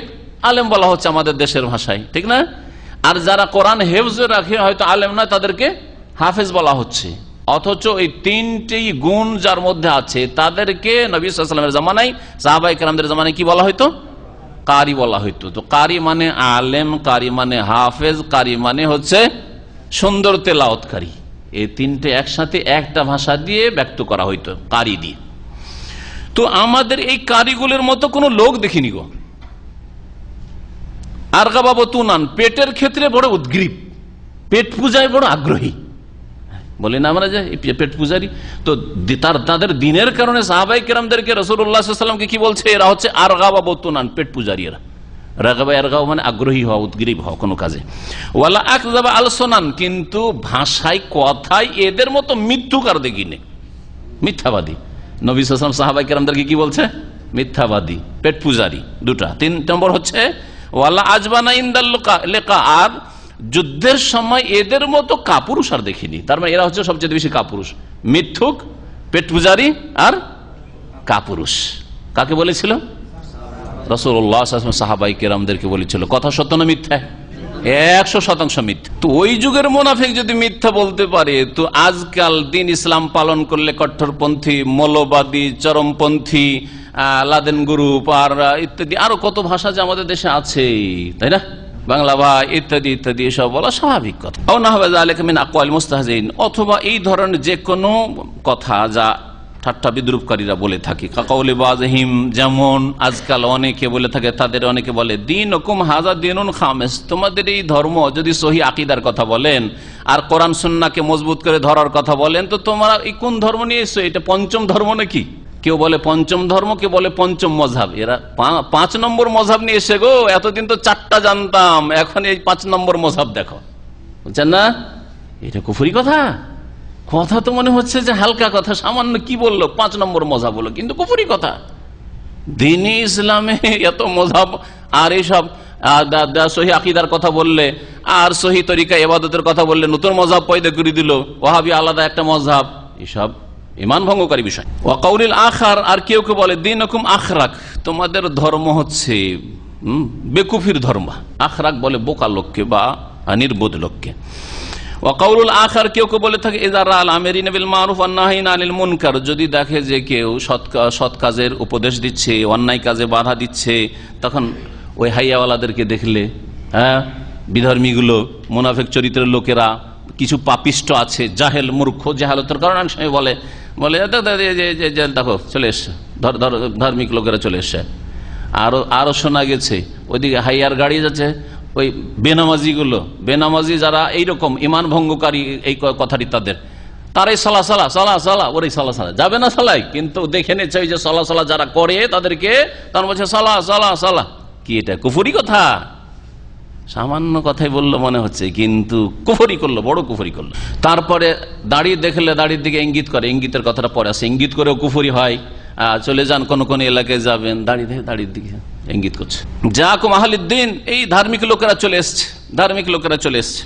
আলেম বলা হচ্ছে আমাদের দেশের ভাষায়, ঠিক না? আর যারা কোরআন হেফজ রাখে, হয়তো আলেম নয়, তাদেরকে হাফেজ বলা হচ্ছে। অথচ এই তিনটি গুণ যার মধ্যে আছে, তাদেরকে নবী সাল্লাল্লাহু আলাইহি ওয়াসাল্লামের জামানায়, সাহাবায়ে কেরামদের জামানায় কি বলা হইতো? কারি বলা হইতো। তো কারি মানে আলেম, কারি মানে হাফেজ, কারি মানে হচ্ছে সুন্দর তেলাওয়াতকারী। এই তিনটে একসাথে একটা ভাষা দিয়ে ব্যক্ত করা হইতো, কারি দিয়ে। তো আমাদের এই কারিগুলোর মতো কোনো লোক দেখিনি গো। আর গাবাবতুনান, পেটের ক্ষেত্রে বড় উদ্গ্রীব, পেট পূজায় বড় আগ্রহী, বলি না আমরা যে পেট পূজারি। তো তাদের দিনের কারণে সাহাবায়ে কেরামদেরকে রাসূলুল্লাহ সাল্লাল্লাহু আলাইহি ওয়াসাল্লাম কি বলছে? এরা হচ্ছে আর গাবাবতুনান, পেট পূজারি। এরা রাগাবা, এরগাও মানে আগ্রহী হওয়া, উদ্গ্রীব হওয়া কোনো কাজে। ওয়ালা আকযাবা আলসুনান, কিন্তু ভাষায় কথায় এদের মতো মিথ্যুকার দেখিনি, মিথ্যাবাদী। নবী সাল্লাল্লাহু আলাইহি ওয়াসাল্লাম সাহাবায়ে কেরামদেরকে কি বলছে? মিথ্যাবাদী, পেট পূজারি। দুটা। 3 নম্বর হচ্ছে ওয়ালা আজবানা ইনদাল লিকা, আর যুদ্ধের সময় এদের মতো কাপুরুষ আর দেখিনি। তার মানে এরা হচ্ছে সবচেয়ে বেশি কাপুরুষ, মিথ্যুক, পেট পূজারি আর কাপুরুষ। কাকে বলেছিল? রাসূলুল্লাহ সাল্লাল্লাহু আলাইহি ওয়াসাল্লাম সাহাবায়ে কেরামদেরকে বলেছিল। কথা সত্য না মিথ্যা? 100% মিথ্যা। তো ওই যুগের মুনাফিক যদি মিথ্যা বলতে পারে, তো আজকাল দিন ইসলাম পালন করলে কট্টরপন্থী, মৌলবাদী, চরমপন্থী, লাদেন গ্রুপ আর ইত্যাদি আরো কত ভাষা যে আমাদের দেশে আছে, তাই না? বাংলা ভাই ইত্যাদি ইত্যাদি, এসব বলা স্বাভাবিক কথা। ও না হবে যালিকা মিন আকওয়াল মুস্তাহজিন, অথবা এই ধরনের যে কোনো কথা যা ঠাট্টা বিদ্রুপকারীরা বলে থাকে। কাকাউলি বাযহিম, যেমন আজকাল অনেকে বলে থাকে, তাদের অনেকে বলে দীনুকুম হাযা দীনুন খামিস, তোমাদের এই ধর্ম যদি সহি আকীদার কথা বলেন আর কোরআন সুন্নাহকে মজবুত করে ধরার কথা বলেন, তো তোমরা এই কোন ধর্ম নিয়ে এসছো? এটা পঞ্চম ধর্ম নাকি? কেউ বলে পঞ্চম ধর্ম, কেউ বলে পঞ্চম মযহাব। এরা 5 নম্বর মযহাব নিয়ে এসে গো, এতদিন তো 4টা জানতাম, এখন এই 5 নম্বর মযহাব দেখো, বুঝছেন না? এটা কুফরি কথা। কথা তো মনে হচ্ছে যে হালকা কথা, সামান্য কি বললো, 5 নম্বর মযহাব বললো, কিন্তু কুফরি কথা। দ্বীনে ইসলামে এত মযহাব, আর এইসব সহি আকীদার কথা বললে আর সহি তরিকা ইবাদতের কথা বললে নতুন মযহাব পয়দা করে দিল, ওয়াহাবি আলাদা একটা মযহাব। এসব ঈমান ভঙ্গকারী বিষয়। ওয়া কাউলিল আখার, আর কেউ কেউ বলে দীনুকুম আখরাক, তোমাদের ধর্ম হচ্ছে বেকুফির ধর্ম। আখরাক বলে বোকা লোককে বা নির্বোধ লোককে। ওয়া কাউলুল আখার, কেউ কেউ বলে থাকে ইযা রাআল আমিরিনা বিল মারুফ ওয়ান নাহিনা আনিল মুনকার, যদি দেখে যে কেউ সৎ কাজের উপদেশ দিচ্ছে, অন্যায় কাজে বাধা দিচ্ছে, তখন ওই হাইয়াওয়ালাদেরকে দেখলে, বিধর্মীগুলো, মুনাফিক চরিত্রের লোকেরা, কিছু পাপিষ্ট আছে, জাহেল মূর্খ, জাহালতের কারণে অনেক সময় বলে দেখো চলে এসছে, ধার্মিক লোকেরা চলে এসছে। আরো শোনা গেছে ওইদিকে হাইয়ার গাড়ি যাচ্ছে, ওই বেনামাজিগুলো, বেনামাজি যারা এইরকম ঈমান ভঙ্গকারী, এই কথাটি তাদের, তারাই সালা সালা সালা সালা, ওরাই সালা সালা যাবে না সালাই, কিন্তু দেখে নিচ্ছে ওই যে সালা সালা যারা করে তাদেরকে, তার বলছে সালা সালা সালা। কি এটা কুফরি কথা? সামান্য কথাই বললো মনে হচ্ছে, কিন্তু কুফরি করলো, বড় কুফরি করলো। তারপরে দাড়ি দেখলে দাড়ির দিকে ইঙ্গিত করে, ইঙ্গিতের কথাটা পরে আসে, ইঙ্গিত করেও কুফরি হয়। চলে যান কোন কোন এলাকায় যাবেন, দাড়ি দেখে দাড়ির দিকে ইঙ্গিত করছে। যাকুম আহলুদ্দিন, এই ধার্মিক লোকেরা চলে এসছে, ধার্মিক লোকেরা চলে এসছে।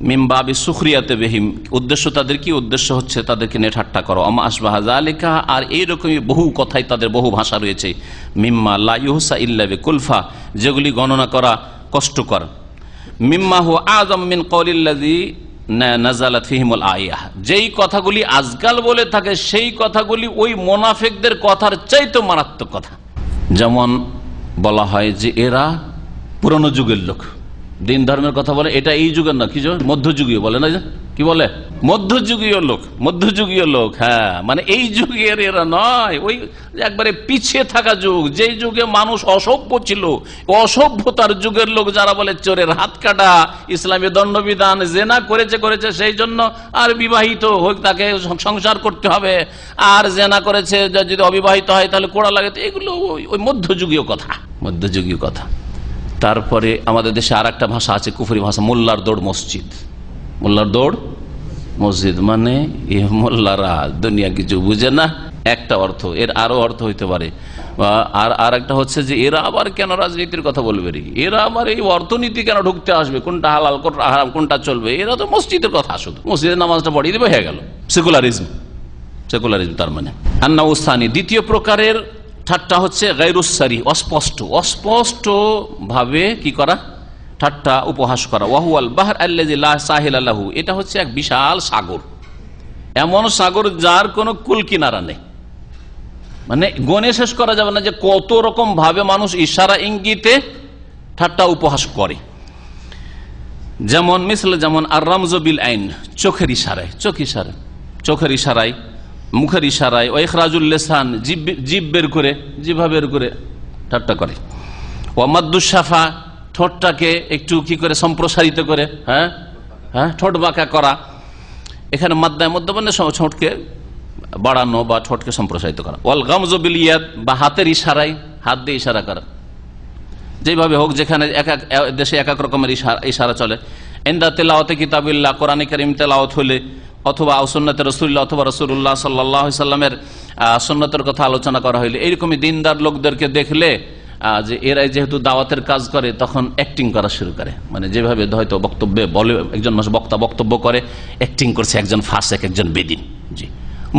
মিন বাবি সুখরিয়াতে বিহিম, উদ্দেশ্য তাদের কি? উদ্দেশ্য হচ্ছে তাদেরকে নিয়ে ঠাট্টা করো। আমা আসবাহা যালিকা, আর এইরকমই বহু কথাই তাদের, বহু ভাষা রয়েছে। মিম্মা লা ইউহসা ইল্লা বিকুলফা, যেগুলি গণনা করা কষ্টকর। মিম্মা হুয়া আযম মিন কওলিল্লাযী নাযালাত ফীহিমুল আয়াহ, যেই কথাগুলি আজকাল বলে থাকে সেই কথাগুলি ওই মুনাফিকদের কথার চাইতে মারাত্মক কথা। যেমন বলা হয় যে এরা পুরনো যুগের লোক। দিন ধর্মের কথা বলে, এটা এই যুগের না, কি মধ্যযুগীয় বলে না, কি বলে মধ্যযুগীয় লোক, মধ্যযুগীয় লোক। হ্যাঁ, মানে এই যুগের এরা নয়, ওই একবারে পিছিয়ে থাকা যুগ, যেই যুগে মানুষ অসভ্য ছিল, অসভ্যতার যুগের লোক যারা বলে চোরের হাত কাটা, ইসলামী দণ্ডবিধান, জেনা করেছে সেই জন্য আর বিবাহিত হোক তাকে সংসার করতে হবে, আর জেনা করেছে যদি অবিবাহিত হয় তাহলে কোড়া লাগে, এগুলো ওই মধ্যযুগীয় কথা, মধ্যযুগীয় কথা। তারপরে আমাদের দেশে আর একটা ভাষা আছে, কুফরি ভাষা, মোল্লার দৌড় মসজিদ। মোল্লার দৌড় মসজিদ মানে মোল্লারা দুনিয়া কিছু বুঝে না, একটা অর্থ। এর আরো অর্থ হইতে পারে। আর একটা হচ্ছে যে এরা আবার কেন রাজনীতির কথা বলবে, এরা আবার এই অর্থনীতি কেন ঢুকতে আসবে, কোনটা হালাল কোনটা হারাম কোনটা চলবে, এরা তো মসজিদের কথা, শুধু মসজিদের নামাজটা পড়িয়ে দেবে, হয়ে গেল। সেকুলারিজম তার মানে। আন্না উস্তানি, দ্বিতীয় প্রকারের ঠাট্টা হচ্ছে গায়রুসারি, অস্পষ্ট ভাবে কি করা, ঠাট্টা উপহাস করা। ওয়াহুয়াল বাহর আল্লাযী লা সাহিলা লাহু, এটা হচ্ছে এক বিশাল সাগর, এমন সাগর যার কোনো কুল কিনারা নেই, মানে গণে শেষ করা যাবে না যে কত রকম ভাবে মানুষ ইশারা ইঙ্গিতে ঠাট্টা উপহাস করে। যেমন যেমন আর রামজু বিল আইন, চোখের ইশারায়, মুখের ইশারায়, ও ইখরাজুল লিসান, জিভ বের করে, জিভা বের করে ঠাট্টা করে। ও মাদ্দুস শাফা, ঠোঁটটাকে একটু কি করে সম্প্রসারিত করে, হ্যাঁ, ঠোঁট বাঁকা করা। এখানে মাদ্দায় মধ্যে মানে ঠোঁটকে বাড়ানো বা ঠোঁটকে সম্প্রসারিত করা। ওয়াল গামজু বিল ইয়াদ, বা হাতের ইশারায়, হাত দিয়ে ইশারা করা, যেভাবে হোক, যেখানে এক এক দেশে এক এক রকমের ইশারা চলে। ইনদা তিলাওয়াতে কিতাবিল্লাহ, কোরআন কারীম তেলাওয়াত হলে, অথবা সুন্নাতে রাসূলুল্লাহ অথবা রাসূলুল্লাহ সাল্লাল্লাহু আলাইহি সাল্লামের সুন্নাতের কথা আলোচনা করা হইলে, এইরকমই দিনদার লোকদেরকে দেখলে যে এরাই যেহেতু দাওয়াতের কাজ করে, তখন অ্যাক্টিং করা শুরু করে, মানে যেভাবে হয়তো বক্তব্যে বলে, একজন মানুষ বক্তব্য করে, অ্যাক্টিং করছে একজন ফাসেক, একজন বেদিন। জি,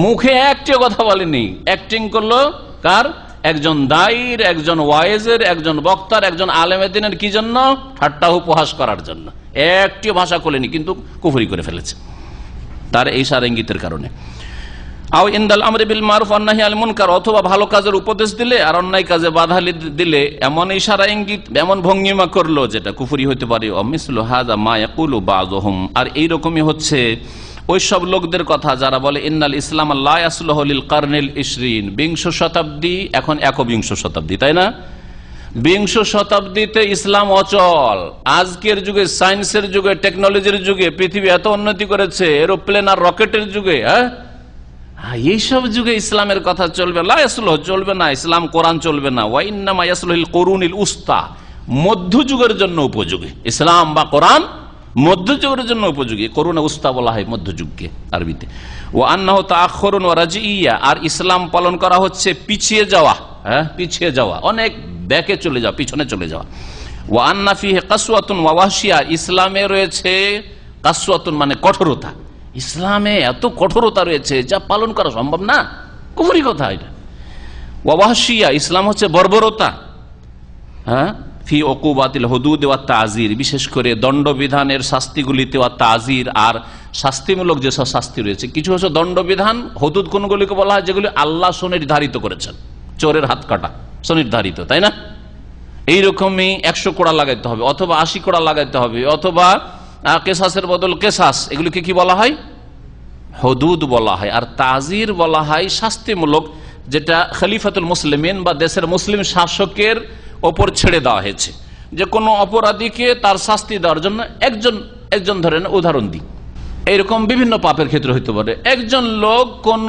মুখে একটিও কথা বলেনি, অ্যাক্টিং করলো কার, একজন দায়ীর, একজন ওয়াইজের, একজন বক্তার, একজন আলেমে দ্বীনের, কি জন্য, ঠাট্টা উপহাস করার জন্য। একটিও ভাষা খোলেনি, কিন্তু কুফরি করে ফেলেছে তার এই ইশারা ইঙ্গিতের কারণে। আও ইনদাল আমরি বিল মারুফ ওয়ান নাহি আনিল মুনকার, অথবা ভালো কাজের উপদেশ দিলে আর অন্যায় কাজে বাধা দিলে এমন ইশারা ইঙ্গিত, এমন ভঙ্গিমা করলো যেটা কুফরি হতে পারে। অমিসলু হাযা মা ইয়াকুলু বাযুহুম, আর এইরকমই হচ্ছে ওই সব লোকদের কথা যারা বলে ইন্নাল ইসলাম লা ইয়াসলুহু লিল কারনিল 20, 20 শতাব্দী, এখন একবিংশ শতাব্দী, তাই না? 20 শতাব্দীতে ইসলাম অচল। আজকের যুগে, সায়েন্সের যুগে, টেকনোলজির যুগে, পৃথিবী এত উন্নতি করেছে, এরোপ্লেন আর রকেটের যুগে, এইসব যুগে ইসলামের কথা চলবে, লা ইয়াসলুহু, চলবে না, ইসলাম কোরআন চলবে না। ওয়া ইন্নামা ইয়াসলুহুল কুরুনিল উস্তা, মধ্যযুগের জন্য উপযোগী ইসলাম বা কোরআন, মধ্যযুগের জন্য উপযোগী। করুণা উস্তা বলা হয় মধ্যযুগকে আরবিতে। ও আন্নাহু তাআখুরুন ওয়া রাজিইয়া, আর ইসলাম পালন করা হচ্ছে পিছিয়ে যাওয়া, পিছিয়ে যাওয়া, অনেক ব্যাকে চলে যাওয়া, পিছনে চলে যাওয়া। ওয়া আন্না ফিহি কাসওয়াতুন ওয়া ওয়াহশিয়া, ইসলামে রয়েছে কাসওয়াতুন মানে কঠোরতা, ইসলামে এত কঠোরতা রয়েছে যা পালন করা সম্ভব না, কুফরি কথা এটা। ওয়া ওয়াহশিয়া, ইসলাম হচ্ছে বর্বরতা, ফি উকুবাতিল হুদুদ ওয়াত তাযির, বিশেষ করে দণ্ডবিধানের শাস্তিগুলিতে, ওয়াত তাযির, আর শাস্তিমূলক যেসব শাস্তি রয়েছে, কিছু হচ্ছে দণ্ডবিধান, হুদুদ কোনগুলিকে বলা হয় যেগুলি আল্লাহ সুনির্ধারিত করেছেন, চোরের হাত কাটা সুনির্ধারিত, তাই না? এইরকমই 100 কোড়া লাগাইতে হবে, অথবা 80 কোড়া লাগাইতে হবে, অথবা কেসাসের বদল কেসাস, এগুলিকে কি বলা হয়, হুদুদ বলা হয়। আর তাযির বলা হয় শাস্তিমূলক, যেটা খলিফাতুল মুসলিমিন বা দেশের মুসলিম শাসকের ওপর ছেড়ে দেওয়া হয়েছে, যে কোনো অপরাধীকে তার শাস্তি দেওয়ার জন্য একজন ধরেন উদাহরণ দিই, এইরকম বিভিন্ন পাপের ক্ষেত্রে হইতে পারে। একজন লোক কোন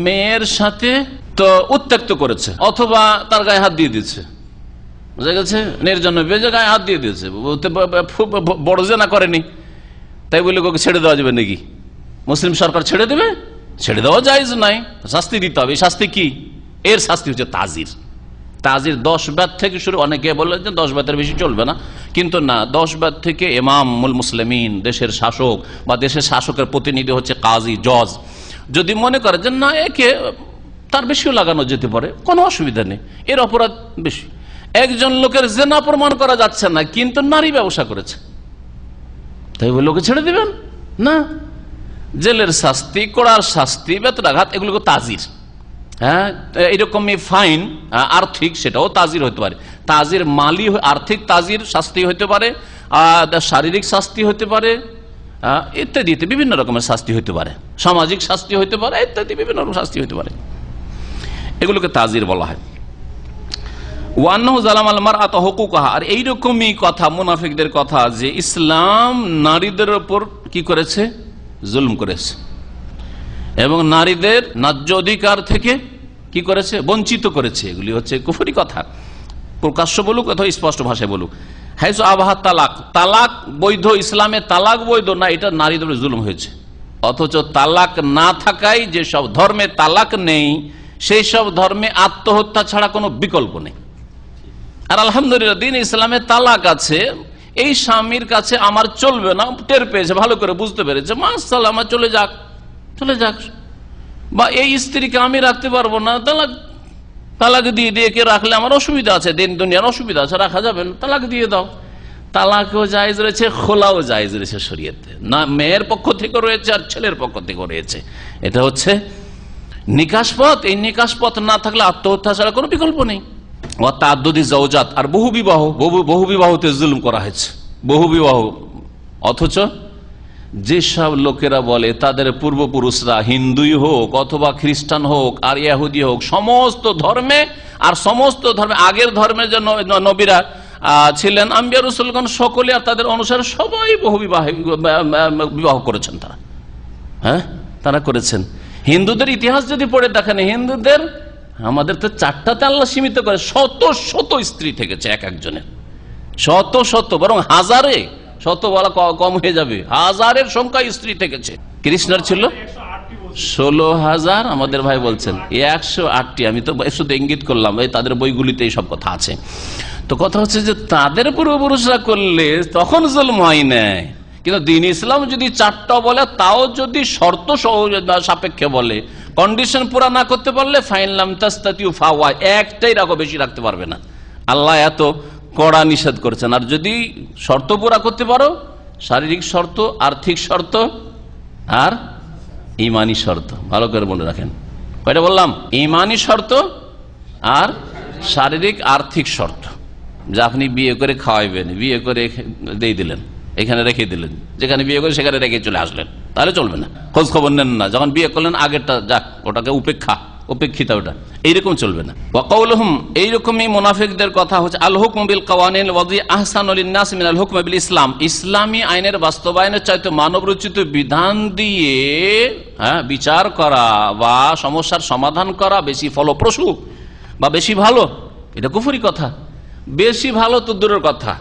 মেয়ের সাথে তো উত্ত্যক্ত করেছে, অথবা তার গায়ে হাত দিয়ে দিচ্ছে, বুঝা গেছে, নির্জন বেজে গায়ে হাত দিয়ে দিয়েছে, বড় জেনা করেনি, তাই বলে ওকে ছেড়ে দেওয়া যাবে নাকি? মুসলিম সরকার ছেড়ে দেবে? ছেড়ে দেওয়া জায়েজ নাই, শাস্তি দিতে হবে। শাস্তি কি? এর শাস্তি হচ্ছে তাজির। তাজির 10 বাত থেকে শুরু, অনেকে বললেন যে 10 বাতের বেশি চলবে না, কিন্তু না, 10 বাত থেকে ইমামুল মুসলিমিন, দেশের শাসক বা দেশের শাসকের প্রতিনিধি হচ্ছে কাজী, জজ, যদি মনে করে যে না একে তার বেশিও লাগানো যেতে পারে, কোনো অসুবিধা নেই, এর অপরাধ বেশি। একজন লোকের জিনা প্রমাণ করা যাচ্ছে না, কিন্তু নারী ব্যবসা করেছে, তাই ওই লোকে ছেড়ে দিবেন না? জেলের শাস্তি, কড়ার শাস্তি, বেত্রাঘাত, এগুলোকে হ্যাঁ, এরকমই ফাইন আর্থিক, সেটাও তাজির হতে পারে। তাজির মালি, আর্থিক তাজির শাস্তি হতে পারে, শারীরিক শাস্তি হতে পারে, ইত্যাদি বিভিন্ন রকমের শাস্তি হতে পারে, সামাজিক শাস্তি হতে পারে, ইত্যাদি বিভিন্ন রকম শাস্তি হতে পারে। এগুলোকে তাজির বলা হয়। ওয়ান্নাহু যালামাল মারআতা হুকুকাহা, আর এইরকমই কথা মুনাফিকদের কথা যে ইসলাম নারীদের উপর কি করেছে, জুলুম করেছে, এবং নারীদের ন্যায্য অধিকার থেকে কি করেছে, বঞ্চিত করেছে। এগুলি হচ্ছে কুফরি কথা, প্রকাশ্য বলুক অথবা স্পষ্ট ভাষায় বলুক। হাইসু আবাহা তালাক, তালাক বৈধ, ইসলামে তালাক বৈধ না, এটা নারীদের উপর জুলুম হয়েছে। অথচ তালাক না থাকায় যেসব ধর্মে তালাক নেই সেই সব ধর্মে আত্মহত্যা ছাড়া কোনো বিকল্প নেই। আর আলহামদুলিল্লাহ দিন ইসলামে তালাক আছে, এই স্বামীর কাছে আমার চলবে না, টের পেয়েছে, ভালো করে বুঝতে পেরেছে, মাশাআল্লাহ আমার চলে যাক, বা এই স্ত্রীকে আমি রাখতে পারবো না, তালাক দিয়ে দিয়ে কে রাখলে আমার অসুবিধা আছে, দিন দুনিয়ার অসুবিধা আছে, রাখা যাবে না, তালাক দিয়ে দাও। তালাকও জায়েজ রয়েছে, খোলাও জায়েজ রয়েছে শরীয়তে, না মেয়ের পক্ষ থেকে রয়েছে আর ছেলের পক্ষ থেকে রয়েছে। এটা হচ্ছে নিকাশ পথ, এই নিকাশ পথ না থাকলে আত্মহত্যা ছাড়া কোনো বিকল্প নেই। ও তাদ্দুদি জাওজাত, আর বহু বিবাহতে জুলুম করা হয়েছে, বহু বিবাহ। অথচ যেসব লোকেরা বলে তাদের পূর্বপুরুষরা হিন্দুই হোক অথবা খ্রিস্টান হোক আর ইহুদি হোক, সমস্ত ধর্মে আর সমস্ত ধর্মে আগের ধর্মের যে নবীরা ছিলেন, আম্বিয়া রাসূলগণ সকলে আর তাদের অনুসারে সবাই বহু বিবাহ করেছেন। তারা করেছেন। হিন্দুদের ইতিহাস যদি পড়ে দেখেন, হিন্দুদের আমাদের তো 4টাতে আল্লাহ সীমিত করে, শত শত স্ত্রী থেকেছে এক একজনের, শত শত, বরং হাজারে, শত বলা কম হয়ে যাবে, হাজারের সংখ্যা স্ত্রী থেকেছে। কৃষ্ণের ছিল 16,000, আমাদের ভাই বলছেন 108টি। আমি তো শুধু ইঙ্গিত করলাম, তাদের বইগুলিতে এইসব কথা আছে। তো কথা হচ্ছে যে তাদের পূর্বপুরুষরা করলে তখন জুলম হয় নাই, কিন্তু দ্বীন ইসলাম যদি 4টা বলে, তাও যদি শর্ত সাপেক্ষে বলে, কন্ডিশন পুরা না করতে পারলে ফাইনলাম তাস্তাতিউ ফাওয়া, একটাই রাখো, বেশি রাখতে পারবে না। আল্লাহ এত কড়া নিষেধ করেছেন। আর যদি শর্ত পুরা করতে পারো, শারীরিক শর্ত, আর্থিক শর্ত আর ইমানি শর্ত, ভালো করে মনে রাখেন। কয়টা বললাম? ইমানি শর্ত আর শারীরিক আর্থিক শর্ত। যে আপনি বিয়ে করে খাওয়াইবেন, বিয়ে করে দিয়ে দিলেন, এখানে রেখে দিলেন, যেখানে বিয়ে করে সেখানে রেখে চলে আসলেন, তাহলে চলবে না। খোঁজ খবর নেন না, যখন বিয়ে করলেন আগেরটা যাক, ওটাকে উপেক্ষিত, ওটা এইরকম চলবে না। ওয়াকাউলুহুম, এইরকমই মুনাফিকদের কথা হচ্ছে, আল হুকম বিল কাওয়ানিন ওয়াজি আহসানুল লিন্নাস মিনাল হুকম বিল ইসলাম, ইসলামী আইনের বাস্তবায়নের চাইতে মানবরচিত বিধান দিয়ে বিচার করা বা সমস্যার সমাধান করা বেশি ফলপ্রসূ বা বেশি ভালো। এটা কুফরি কথা। বেশি ভালো তো দূরের কথা।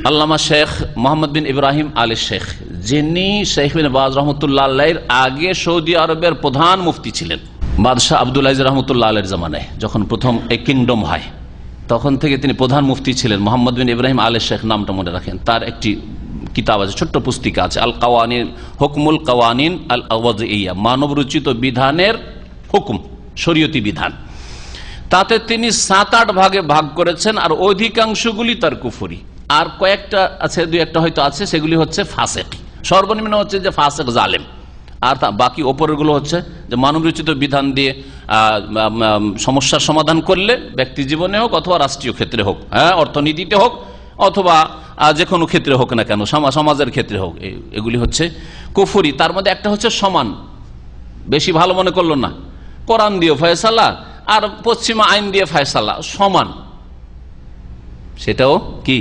আল্লামা শেখ মোহাম্মদ বিন ইব্রাহিম আলী শেখ, যিনি শেখ বিন বাজ রহমতুল্লাহ আলাইহির আগে সৌদি আরবের প্রধান মুফতি ছিলেন, বাদশাহ আব্দুল আজিজ রহমতুল্লাহ আলাইহির জামানায় যখন প্রথম এই কিংডম হয়, তখন থেকে তিনি প্রধান মুফতি ছিলেন। মোহাম্মদ বিন ইব্রাহিম আলী শেখ নামটা মনে রাখেন। তার একটি কিতাব আছে, ছোট্ট পুস্তিকা আছে, আল কাওয়ানিন, হুকমুল কাওয়ানিন আল ওয়াজিইয়া, মানব রচিত বিধানের হুকুম, শরীয়তি বিধান। তাতে তিনি 7-8 ভাগে ভাগ করেছেন, আর অধিকাংশগুলি তার কুফরি। আর কয়েকটা আছে, 2-1টা হয়তো আছে, সেগুলি হচ্ছে ফাসেক। সর্বনিম্ন হচ্ছে যে ফাসেক, জালেম। আর বাকি ওপরের গুলো হচ্ছে যে মানবরচিত বিধান দিয়ে সমস্যার সমাধান করলে, ব্যক্তি জীবনে হোক অথবা রাষ্ট্রীয় ক্ষেত্রে হোক, অর্থনীতিতে হোক অথবা যে কোনো ক্ষেত্রে হোক না কেন, সমাজের ক্ষেত্রে হোক, এগুলি হচ্ছে কুফরি। তার মধ্যে একটা হচ্ছে সমান, বেশি ভালো মনে করলো না, কোরআন দিয়ে ফয়সালা আর পশ্চিমা আইন দিয়ে ফয়সালা সমান, সেটাও কি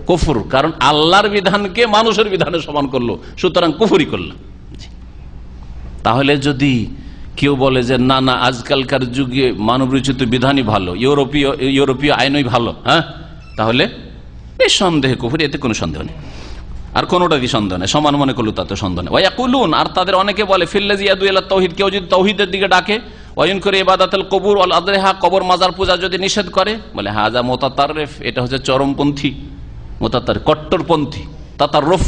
কুফর। কারণ আল্লাহর বিধানকে মানুষের বিধানে সমান করলো, সুতরাং কুফরি করলো। তাহলে যদি কেউ বলে যে না না, আজকালকার যুগে মানবরচিত বিধানই ভালো, ইউরোপীয় আইনই ভালো, তাহলে নিঃসন্দেহে কুফরি, এতে কোনো সন্দেহ নেই। আর কোনোটারই সন্দেহ নেই, সমান মনে করলো তাতে সন্দেহ নেই। ওয়ায়াকুলুন, আর তাদের অনেকে বলে, ফিল্লাযী ইয়াদউ ইলা তাওহীদ, কেউ যদি তাওহীদের দিকে ডাকে, ওয়াইন করে ইবাদাতুল কবুর ওয়াল আদরিহা, কবর মাজার পূজা যদি নিষেধ করে, বলে হাযা মুতাতাররিফ, এটা হচ্ছে চরমপন্থী, মুতাতাররিফ কট্টরপন্থী, তাতাররুফ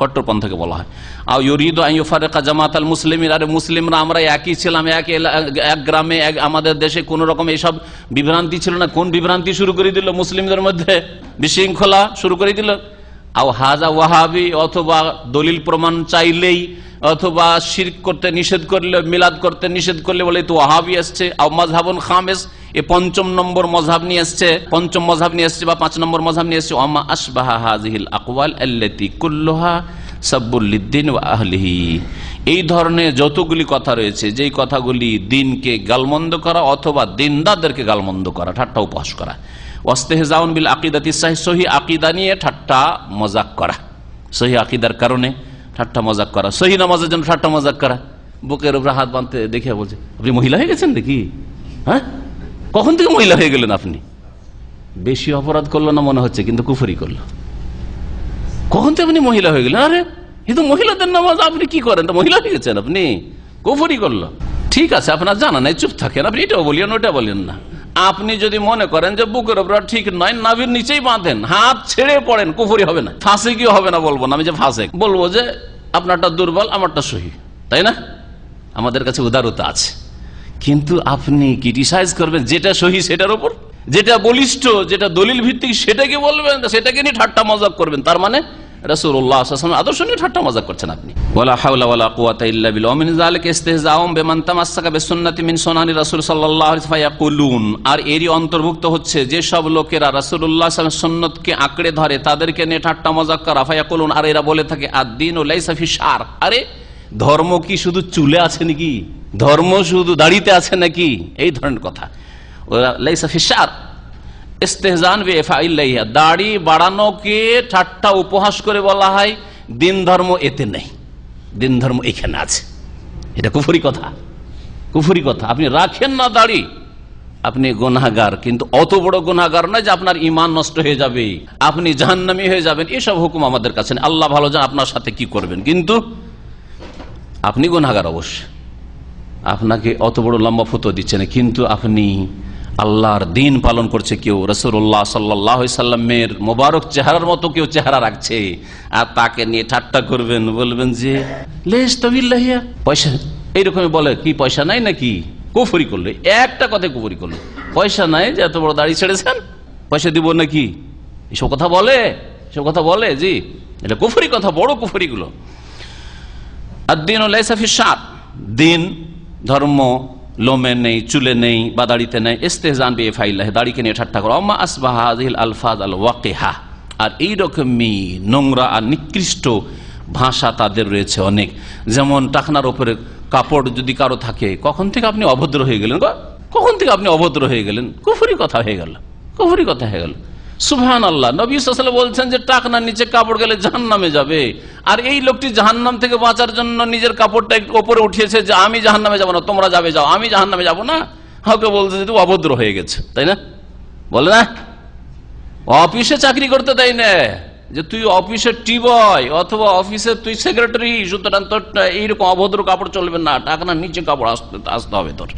কট্টরপন্থীকে বলা হয়। আও ইউরিদু আন ইউফারিকা জামাতাল মুসলিমিন, আরে মুসলিমরা আমরা একই ছিলাম, এক গ্রামে, আমাদের দেশে কোন রকম এইসব বিভ্রান্তি ছিল না। কোন বিভ্রান্তি শুরু করে দিল? মুসলিমদের মধ্যে বিশৃঙ্খলা শুরু করে দিল। আও হাজা ওয়াহাবি, অথবা দলিল প্রমাণ চাইলেই, অথবা শিরক করতে নিষেধ করলে, মিলাদ করতে নিষেধ করলে বলে তো ওয়াহাবি আসছে। আও মাযহাবুন খামিস, এ পঞ্চম নম্বর মযহাব নিয়ে আসছে, পঞ্চম মযহাব নিয়ে আসছে বা 5 নম্বর মযহাব নিয়ে আসছে। ওয়ামা আশবাহা হাযিহিল আকওয়াল আল্লাতী কুল্লুহা সাব্বুল লিদ্দিন ওয়া আহলিহি, এই ধরনের যতগুলি কথা রয়েছে, যেই কথাগুলি দিনকে গালমন্দ করা অথবা দিনদারদেরকে গালমন্দ করা, ঠাট্টা উপহাস করা। ওয়াস্তেহজাউন বিল আকিদাতি সাহিহ, সহি আকিদা নিয়ে ঠাট্টা মজাক করা, সহি আকিদার কারণে ঠাট্টা মজাক করা, সহি নামাজের জন্য ঠাট্টা মজাক করা। বুকের উপরে হাত বাঁধতে দেখে বলছে আপনি মহিলা হয়ে গেছেন নাকি? হ্যাঁ, কখন থেকে মহিলা হয়ে গেলেন আপনি? বেশি অপরাধ করলো না মনে হচ্ছে, কিন্তু কুফরি করলো। কখন থেকে আপনি মহিলা হয়ে গেলেন? আরে এ তো মহিলাদের নামাজ, আপনি কি করেন? তো মহিলা হয়ে গেছেন আপনি, কুফরি করলো। ঠিক আছে, আপনার জানা নাই, চুপ থাকেন, আপনি এটাও বলিয়েন ওটা বলেন না। আপনি যদি মনে করেন যে বুকের উপর ঠিক নয়, নাভির নিচেই বাঁধেন, হাত ছেড়ে পড়েন, কুফরি হবে না, ফাঁসে কি হবে না বলবো না আমি যে ফাঁসে, বলবো যে আপনারটা দুর্বল, আমারটা সহি, তাই না? আমাদের কাছে উদারতা আছে। কিন্তু আপনি ক্রিটিসাইজ করবেন যেটা সহি সেটার উপর, যেটা বলিষ্ঠ, যেটা দলিল ভিত্তিক সেটাকে বলবেন, সেটাকে নিয়ে ঠাট্টা মজাক করবেন, তার মানে রাসূলুল্লাহ সাল্লাল্লাহু আলাইহি ওয়াসাল্লাম আদর্শ নিয়ে ঠাট্টা মজাক করছেন আপনি। ওয়ালা হাওলা ওয়ালা কুওয়াতা ইল্লা বিল্লাহ, মিন যালিকা ইস্তিহজাউম বিমান তামাসসাকা বিসুন্নতি মিন সুনানি রাসূল সাল্লাল্লাহু আলাইহি ফায়াকুলুন, আর এরই অন্তর্ভুক্ত হচ্ছে যে সব লোকেরা রাসূলুল্লাহ সাল্লাল্লাহু আলাইহি সুন্নতকে আঁকড়ে ধরে, তাদেরকে নিয়ে ঠাট্টা মজাক করা। ফায়াকুলুন, আর এরা বলে থাকে আদ-দীনু লাইসা ফি শার, আরে ধর্ম কি শুধু চুলে আছে নাকি? ধর্ম শুধু দাড়িতে আছে নাকি? এই ধরনের কথা। লাইসা ফি শার ইস্তেহজান বিইফাইল্লাহিয়া, দাড়ি বাড়ানোকে ঠাট্টা উপহাস করে বলা হয় দিন ধর্ম এতে নেই, দিন ধর্ম এখানে আছে। এটা কুফরি কথা, কুফরি কথা। আপনি রাখেন না দাড়ি, আপনি গুনাহগার, কিন্তু অত বড় গুনাহগার নয় যে আপনার ঈমান নষ্ট হয়ে যাবে, আপনি জাহান্নামী হয়ে যাবেন। এসব হুকুম আমাদের কাছে নেই। আল্লাহ ভালো জানেন আপনার সাথে কি করবেন, কিন্তু আপনি গুনাহগার অবশ্যই। আপনাকে অত বড় লম্বা ফতোয়া দিচ্ছে না, কিন্তু আপনি আল্লাহর দিন পালন করছে কেউ, রাসূলুল্লাহ সাল্লাল্লাহু আলাইহি সাল্লামের মোবারক চেহারার মতো কেউ চেহারা রাখছে, আর তাকে নিয়ে ঠাট্টা করবেন, বলবেন যে লেস্তাবিল্লাহিয়া, পয়সা এইরকমই বলে, কি পয়সা নাই নাকি? কুফরি করলো, একটা কথাই কুফরি করলো। পয়সা নাই যে এত বড় দাড়ি ছেড়েছেন, পয়সা দিব নাকি? এসব কথা বলে, এসব কথা বলে, জি এটা কুফরি কথা, বড় কুফরি গুলো। আদ-দীনু লাইসা ফি শার, দিন ধর্ম লোমে নেই, চুলে নেই বা দাড়িতে নেই। ইস্তেহজান বিইফাইল্লাহ, দাড়িকে নিয়ে ঠাট্টা করা। আম্মা আসবাহা হাযিহিল আলফাজ আল ওয়াকিহা, আর এইরকমই নোংরা আর নিকৃষ্ট ভাষা তাদের রয়েছে অনেক। যেমন টাকনার ওপরে কাপড় যদি কারো থাকে, কখন থেকে আপনি অভদ্র হয়ে গেলেন, কখন থেকে আপনি অভদ্র হয়ে গেলেন, কুফরি কথা হয়ে গেল, কুফরি কথা হয়ে গেল। সুবহানাল্লাহ, নবী সাল্লাল্লাহু আলাইহি ওয়াসাল্লাম বলছেন যে টাকনার নিচে কাপড় গেলে জাহান্নামে যাবে, আর এই লোকটি জাহান্নাম থেকে বাঁচার জন্য নিজের কাপড়টা একটু উপরে উঠিয়েছে যে আমি জাহান্নামে যাব না, তোমরা যাবে যাও, আমি জাহান্নামে যাব না। কাউকে বলছে যে তুই অভদ্র হয়ে গেছে, তাই না? বলে না, অফিসে চাকরি করতে দেয় না, যে তুই অফিসের টি বয় অথবা অফিসের তুই সেক্রেটারি, সুতরাং তোর এইরকম অভদ্র কাপড় চলবে না, টাকনার নিচে কাপড় আসতে হবে তোর।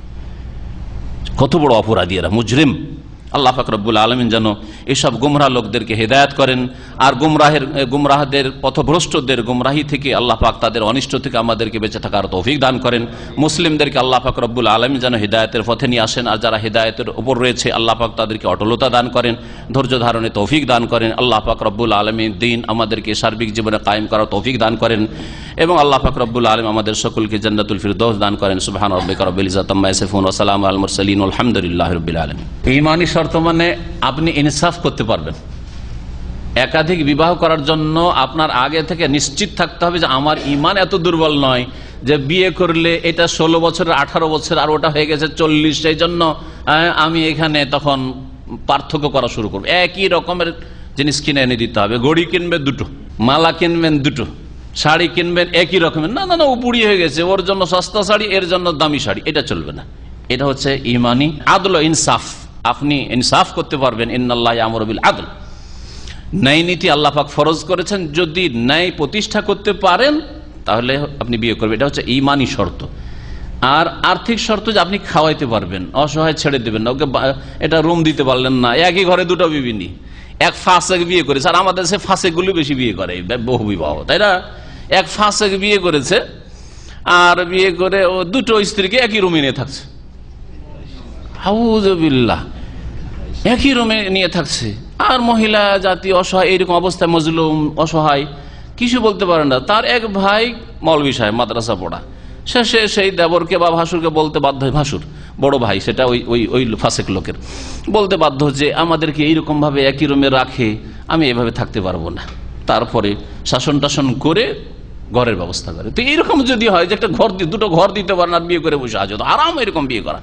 কত বড় অপরাধী এরা, মুজরিম। আল্লাহ পাক রব্বুল আলামিন যেন এসব গুমরাহ লোকদেরকে হেদায়েত করেন, আর গুমরাহদের পথভ্রষ্টদের গুমরাহি থেকে আল্লাহ পাক তাদের অনিষ্ট থেকে আমাদেরকে বেঁচে থাকার তৌফিক দান করেন। মুসলিমদেরকে আল্লাহ পাক রব্বুল আলামিন যেন হেদায়েতের পথে নিয়ে আসেন, আর যারা হেদায়েতের উপর রয়েছে আল্লাহ পাক তাদেরকে অটলতা দান করেন, ধৈর্য ধারণে তৌফিক দান করেন। আল্লাহ পাক রব্বুল আলামিন দিন আমাদেরকে সার্বিক জীবনে কায়েম করার তৌফিক দান করেন, এবং আল্লাহ পাক রব্বুল আলামিন আমাদের সকলকে জান্নাতুল ফিরদৌস দান করেন। সুবহান রাব্বিকা রাব্বিল ইজ্জাতি আম্মা ইয়াসিফুন ওয়া সালামুন আলাল মুরসালিন আলহামদুলিল্লাহি রাব্বিল আলামিন। ঈমানি শর্ত মানে আপনি ইনসাফ করতে পারবেন। একাধিক বিবাহ করার জন্য আপনার আগে থেকে নিশ্চিত থাকতে হবে যে আমার ঈমান এত দুর্বল নয় যে বিয়ে করলে এটা 16 বছরের 18 বছর আর ওটা হয়ে গেছে 40, সেই জন্য আমি এখানে তখন পার্থক্য করা শুরু করবো। একই রকমের জিনিস কিনে এনে দিতে হবে। ঘড়ি কিনবেন দুটো, মালা কিনবেন দুটো, শাড়ি কিনবেন একই রকমের, না না না ও বুড়ি হয়ে গেছে, ওর জন্য সস্তা শাড়ি, এর জন্য দামি শাড়ি, এটা চলবে না। এটা হচ্ছে ঈমানি আদল, ইনসাফ। আপনি ইনসাফ করতে পারবেন। ইন্নাল্লাহ ইয়ামুরু বিল আদল, ন্যায় নীতি আল্লাহ পাক ফরজ করেছেন। যদি ন্যায় প্রতিষ্ঠা করতে পারেন তাহলে আপনি বিয়ে করবেন, এটা হচ্ছে ঈমানি শর্ত। আর আর্থিক শর্ত যে আপনি খাওয়াইতে পারবেন, অসহায় ছেড়ে দেবেন না, ওকে এটা রুম দিতে পারলেন না, একই ঘরে দুটো বিবিনি, এক ফাঁসেক বিয়ে করেছে। আর আমাদের সে ফাঁসেকগুলি বেশি বিয়ে করে, বহু বিবাহ, তাই না? এক ফাঁসেক বিয়ে করেছে, আর বিয়ে করে ও দুটো স্ত্রীকে একই রুমে নিয়ে থাকছে, আউযুবিল্লাহ, একই রুমে নিয়ে থাকছে। আর মহিলা জাতি অসহায়, এইরকম অবস্থায় মজলুম অসহায়, কিছু বলতে পারে না। তার এক ভাই মৌলভী সাহেব, মাদ্রাসা পড়া, শেষে সেই দেবরকে বা ভাসুরকে বলতে বাধ্য হয়, ভাসুর বড় ভাই, সেটা ওই ফাসেক লোকের, বলতে বাধ্য যে আমাদেরকে এইরকম ভাবে একই রুমে রাখে, আমি এভাবে থাকতে পারবো না। তারপরে শাসন টাসন করে ঘরের ব্যবস্থা করে। তো এইরকম যদি হয় যে একটা ঘর, দুটো ঘর দিতে পারে না, বিয়ে করে বসে আছে, তো আরাম এরকম বিয়ে করা।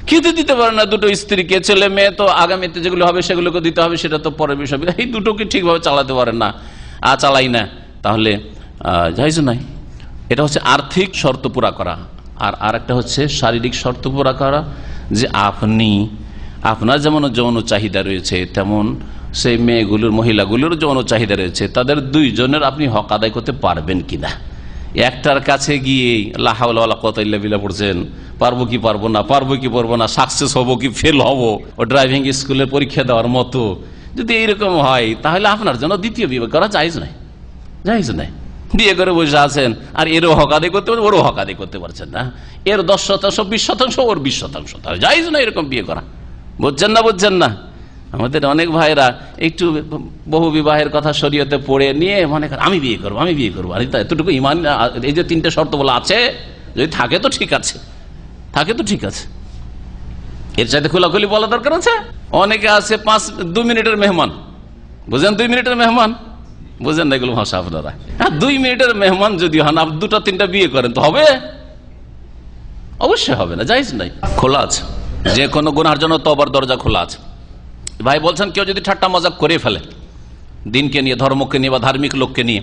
খেতে দিতে পারে না দুটো স্ত্রীকে, ছেলে মেয়ে তো আগামীতে যেগুলো হবে সেগুলোকে দিতে হবে, সেটা তো পরের বিষয়। এই দুটোকে ঠিকভাবে চালাতে পারেন না, চালাই না, তাহলে জায়েজ নাই। এটা হচ্ছে আর্থিক শর্ত পুরা করা। আর একটা হচ্ছে শারীরিক শর্ত পুরা করা, যে আপনার যেমন যৌন চাহিদা রয়েছে, তেমন সেই মেয়েগুলোর, মহিলাগুলোর যৌন চাহিদা রয়েছে, তাদের দুইজনের আপনি হক আদায় করতে পারবেন কিনা। একটার কাছে গিয়ে লা হাওলা ওয়ালা কুওয়াতা ইল্লা বিল্লাহ পড়ছেন, পারবো কি পারবো না, পারবো কি পারবো না, সাকসেস হবো কি ফেল হবো, ও ড্রাইভিং স্কুলের পরীক্ষা দেওয়ার মতো যদি এইরকম হয়, তাহলে আপনার জন্য দ্বিতীয় বিয়ে করা জায়েজ নাই, জায়েজ নাই। বিয়ে করে বসে আছেন, আর এরও হক আদায় করতে পারছেন, ওরও হক আদায় করতে পারছেন না, এর 10%, 20%, ওর 20%, তাহলে জায়েজ না এরকম বিয়ে করা। বুঝছেন না? বুঝছেন না? আমাদের অনেক ভাইরা একটু বহু বিবাহের কথা শরীয়তে পড়ে নিয়ে মনে করেন আমি বিয়ে করবো, আমি বিয়ে করবো। আর এতটুকু ইমান, এই যে 3টে শর্ত বলা আছে, যদি থাকে তো ঠিক আছে, থাকে তো ঠিক আছে, এর চাইতে খোলাখুলি বলা দরকার আছে। অনেকে আছে 2 মিনিটের মেহমান, বুঝেন? 2 মিনিটের মেহমান, বুঝেন না এগুলো ভাষা আপনারা? 2 মিনিটের মেহমান যদি হন, আপনি 2টা-3টা বিয়ে করেন তো হবে? অবশ্যই হবে না, জায়েজ নাই। খোলা আছে, যে কোনো গুনার জন্য তওবার দরজা খোলা আছে। ভাই বলছেন কেউ যদি ঠাট্টা মজাক করে ফেলে দিনকে নিয়ে, ধর্মকে নিয়ে বা ধার্মিক লোককে নিয়ে,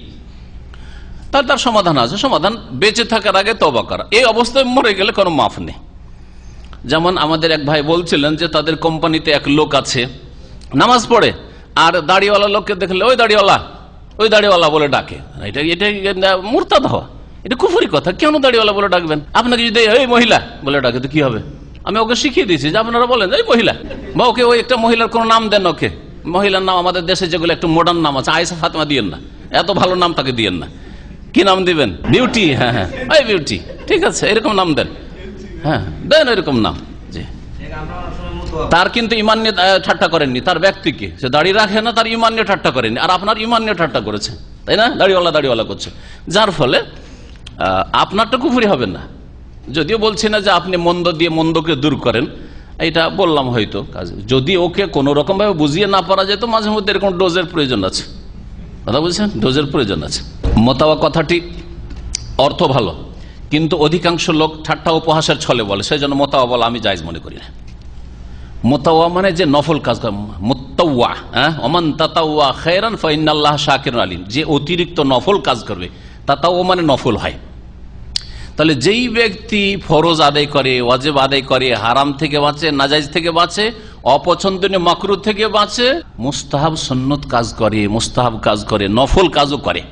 তাহলে তার সমাধান আছে। সমাধান বেঁচে থাকার আগে তওবা করা। এই অবস্থায় মরে গেলে কোনো মাফ নেই। যেমন আমাদের এক ভাই বলছিলেন যে তাদের কোম্পানিতে এক লোক আছে, নামাজ পড়ে, আর দাড়িওয়ালা লোককে দেখলে ওই দাড়িওয়ালা, ওই দাড়িওয়ালা বলে ডাকে। এটা মুরতাদ হওয়া, এটা কুফরি কথা। কেন দাড়িওয়ালা বলে ডাকবেন? আপনাকে যদি এই মহিলা বলে ডাকে তো কি হবে? আমি ওকে শিখিয়ে দিয়েছি যে আপনারা বলেন এই মহিলা, বা ওকে ওই একটা মহিলার কোন নাম দেন, ওকে মহিলার নাম আমাদের দেশে যেগুলো একটু মডার্ন নাম আছে, আয়েশা ফাতেমা দিয়েন না, এত ভালো নাম তাকে দিয়েন না। কি নাম দিবেন? বিউটি। হ্যাঁ হ্যাঁ, এই বিউটি, ঠিক আছে, এরকম নাম দেন, হ্যাঁ দেন এরকম নাম। জি, তার কিন্তু ইমান নিয়ে ঠাট্টা করেননি, তার ব্যক্তিকে, সে দাড়ি রাখে না, তার ইমান নিয়ে ঠাট্টা করেননি। আর আপনার ইমান নিয়ে ঠাট্টা করেছে, তাই না? দাড়িওয়ালা দাড়িওয়ালা করছে, যার ফলে আপনারটা কুফরি হবে না। যদিও বলছি না যে আপনি মন্দ দিয়ে মন্দকে দূর করেন, এটা বললাম হয়তো কাজে। যদি ওকে কোনো রকম ভাবে বুঝিয়ে না পারা যায়, তো মাঝে মধ্যে এরকম ডোজের প্রয়োজন আছে, কথা বুঝছেন? ডোজের প্রয়োজন আছে। মোতাওয়া কথাটি অর্থ ভালো, কিন্তু অধিকাংশ লোক ঠাট্টা উপহাসের ছলে বলে, সেই জন্য মোতাওয়া বলা আমি জায়েজ মনে করি না। মোতাওয়া মানে যে নফল কাজ, মুত্তাওয়া, ওমান তাতাওয়া খায়রান ফাইন্নাল্লাহ শাকিরুন আলিম, যে অতিরিক্ত নফল কাজ করবে, তাতাওয়া মানে নফল হয়। তাহলে যেই ব্যক্তি ফরজ আদায় করে, ওয়াজিব আদায় করে, হারাম থেকে বাঁচে, নাজাইজ থেকে বাঁচে, অপছন্দনীয় মাকরুহ থেকে বাঁচে, মুস্তাহাব সুন্নত কাজ করে, মুস্তাহাব কাজ করে, নফল কাজও করে,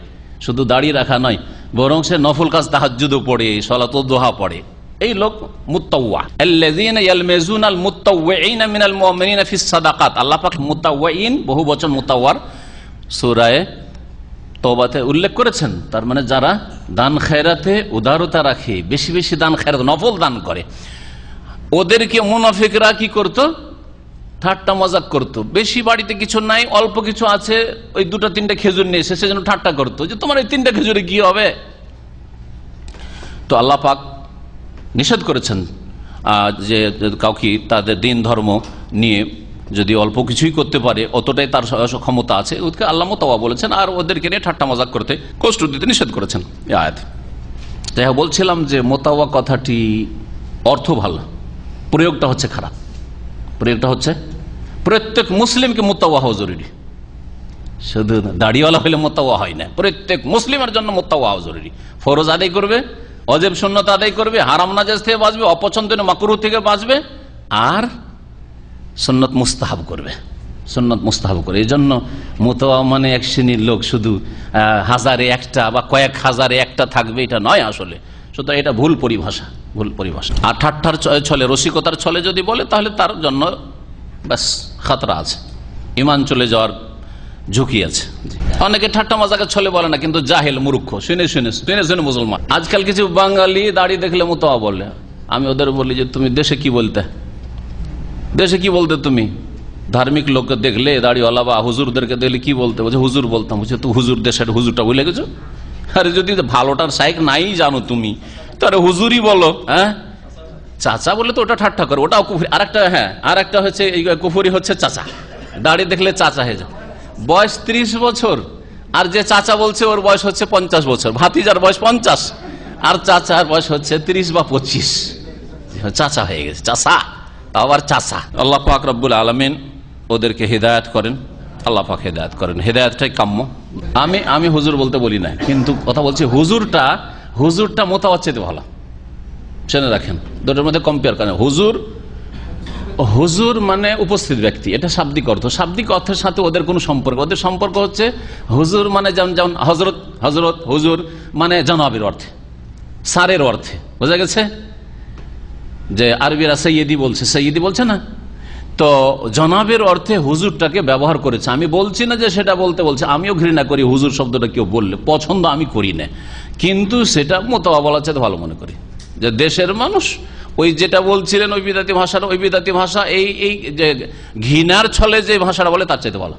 শুধু দাড়ি রাখা নয়, বরং সে নফল কাজ তাহাজ্জুদও পড়ে, সালাতুদ দুহা পড়ে, এই লোক মুত্তাওয়া। আল্লাযীনা ইয়ালমিজুনাল মুত্তাওয়িনা মিনাল মুমিনিনা ফিস সাদাকাত। আল্লাহ পাক মুত্তাওয়িন বহু বচন মুত্তাওয়ার সূরা তওবাতে উল্লেখ করেছেন। তার মানে যারা দান খেরাতে উদারতা রাখে, বেশি বেশি দান খেরাত, নফল দান করে, ওদেরকে মুনাফিকরা কি করত? ঠাট্টা মজাক করত। বেশি বাড়িতে কিছু নাই, অল্প কিছু আছে, ওই 2-3টা খেজুর নিয়ে এসে সেজন্য ঠাট্টা করতো যে তোমার এই 3টা খেজুরে কি হবে। তো আল্লাহ পাক নিষেধ করেছেন যে কাউকে তাদের দিন ধর্ম নিয়ে যদি অল্প কিছুই করতে পারে, অতটাই তার ক্ষমতা আছে, ওদেরকে আল্লাহ মুতাওয়া বলেছেন। আর ওদেরকে নিয়ে ঠাট্টা মজাক করতে, কষ্ট দিতে নিষেধ করেছেন এই আয়াত। তাই বলছিলাম যে মোতাওয়া কথাটি অর্থ ভালো, প্রয়োগটা হচ্ছে খারাপ। প্রয়োগটা হচ্ছে প্রত্যেক মুসলিমকে মোতাওয়া হওয়া জরুরি, শুধু দাড়িওয়ালা হলে মোতাওয়া হয় না, প্রত্যেক মুসলিমের জন্য মোতাওয়া হওয়া জরুরি। ফরজ আদায় করবে, ওয়াজিব সুন্নাত আদায় করবে, হারাম নাজায়েজ থেকে বাঁচবে, অপছন্দনীয় মাকরুহ থেকে বাঁচবে, আর সুন্নত মুস্তাহাব করবে, সুন্নত মুস্তাহাব করে। এই জন্য মোতাওয়া মানে এক শ্রেণীর লোক শুধু হাজারে একটা বা কয়েক হাজারে একটা থাকবে, এটা নয় আসলে। সুতরাং এটা ভুল পরিভাষা, ভুল পরিভাষা। আর ঠাট্টার ছলে, রসিকতার ছলে যদি বলে, তাহলে তার জন্য ব্যাস খাতরা আছে, ইমান চলে যাওয়ার ঝুঁকি আছে। অনেকে ঠাট্টা মজাকের ছলে বলে না, কিন্তু জাহেল, মূর্খ, শুনে শুনে শুনে শুনে মুসলমান। আজকাল কিছু বাঙালি দাড়ি দেখলে মোতাওয়া বলে। আমি ওদের বলি যে তুমি দেশে কি বলতে, দেশে কি বলতে তুমি? ধার্মিক লোককে দেখলে, দাড়িওয়ালা বা হুজুরদেরকে দেখলে কি বলতে, বলছে হুজুর বলতাম। বলছে তো হুজুরদের সাথে হুজুরটা ভুলে গেছো? আরে যদি ভালোটার সাইক নাই জানো তুমি, তাহলে হুজুরই বলো। হ্যাঁ, চাচা বলে তো ওটা ঠাট্টা করে, ওটাও কুফরি। আরেকটা, হ্যাঁ আরেকটা হচ্ছে কুফরি হচ্ছে চাচা, দাড়ি দেখলে চাচা হয়ে যায়। বয়স 30 বছর, আর যে চাচা বলছে ওর বয়স হচ্ছে 50 বছর। ভাতিজার বয়স 50 আর চাচার বয়স হচ্ছে 30 বা 25, চাচা হয়ে গেছে, চাচা, আবার চাচা। আল্লাহ পাক রব্বুল আলামিন ওদেরকে হেদায়েত করেন, আল্লাহ পাক হেদায়েত করেন, হেদায়েতটাই কাম্য। আমি হুজুর বলতে বলি না, কিন্তু কথা বলছি হুজুরটা মোতাবাচ্চিতে ভালো। শুনে রাখেন, দুটোর মধ্যে কম্পেয়ার করেন। হুজুর মানে উপস্থিত ব্যক্তি, এটা শাব্দিক অর্থ। শাব্দিক অর্থের সাথে ওদের কোনো সম্পর্ক, ওদের সম্পর্ক হচ্ছে হুজুর মানে যেমন হজরত হুজুর মানে জনাবের অর্থে, স্যারের অর্থে। বোঝা গেছে? যে আরবিরা সৈয়দি বলছে, সৈয়দি বলছে না, তো জনাবের অর্থে হুজুরটাকে ব্যবহার করেছে। আমি বলছি না যে সেটা বলতে বলছে, আমিও ঘৃণা করি হুজুর শব্দটা কেউ বললে, পছন্দ আমি করি না, কিন্তু সেটা মোতাবা বলার চাইতে ভালো মনে করি। যে দেশের মানুষ ওই যেটা বলছিলেন ওই বিদাতি ভাষার, ওই বিদাতি ভাষা এই যে ঘৃণার ছলে যে ভাষাটা বলে তার চাইতে ভালো।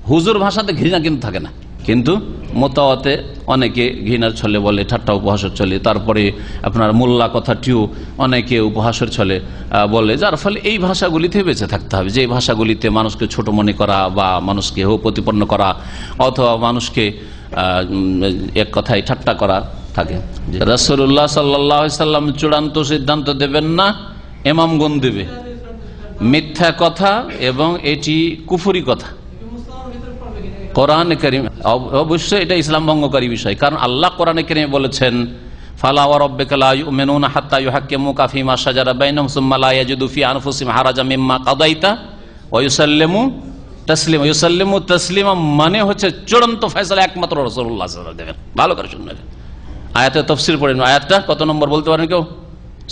হুজুর ভাষাতে ঘৃণা কিন্তু থাকে না, কিন্তু মোতাওয়াতে অনেকে ঘৃণার ছলে বলে, ঠাট্টা উপহাসের ছলে। তারপরে আপনার মোল্লা কথাটিও অনেকে উপহাসের ছলে বলে, যার ফলে এই ভাষাগুলিতে বেঁচে থাকতে হবে। যে ভাষাগুলিতে মানুষকে ছোট মনে করা বা মানুষকে প্রতিপন্ন করা অথবা মানুষকে এক কথায় ঠাট্টা করা থাকে। রাসূলুল্লাহ সাল্লাল্লাহু আলাইহি সাল্লাম চূড়ান্ত সিদ্ধান্ত দেবেন না, ইমামগণ দেবে। মিথ্যা কথা এবং এটি কুফরি কথা। কোরআনে কারীম অবশ্যই এটা ইসলাম ভঙ্গকারী বিষয়, কারণ আল্লাহ কোরআনে কারীমে বলেছেন, ফালা ওয়া রাব্বিকা লা ইউমিনুনা হাত্তা ইউহাক্কিমুকা ফীমা শাজারা বাইনাহুম সুম্মা লা ইয়াজিদু ফি আনফুসিহিম হারাজাম মিম্মা কাদাইতা ওয়া ইউসাল্লিমু তাসলিমা। ইউসাল্লিমু তাসলিমা মানে হচ্ছে চূড়ান্ত ফয়সালা একমাত্র রাসূলুল্লাহ সাল্লাল্লাহু আলাইহি ওয়াসাল্লাম। ভালো করে শুনবেন, আয়াতের তাফসীর পড়েন। আয়াতটা কত নম্বর বলতে পারেন কেউ?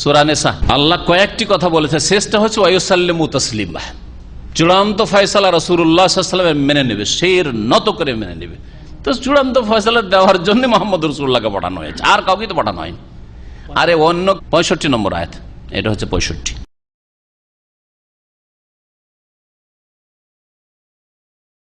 সূরা নিসা। আল্লাহ কয়েকটি কথা বলেছে, শেষটা হচ্ছে ওয়া ইউসাল্লিমু তাসলিমা। চূড়ান্ত ফয়সালা রাসূলুল্লাহ সাল্লাল্লাহু আলাইহি ওয়াসাল্লাম মেনে নেবে, শির নত করে মেনে নেবে। তো চূড়ান্ত ফয়সালা দেওয়ার জন্য মুহাম্মদ রাসূলুল্লাহকে পাঠানো হয়েছে, আর কাউকে তো পাঠানো হয়নি। আরে অন্য 65 নম্বর আয়াত, এটা হচ্ছে 65।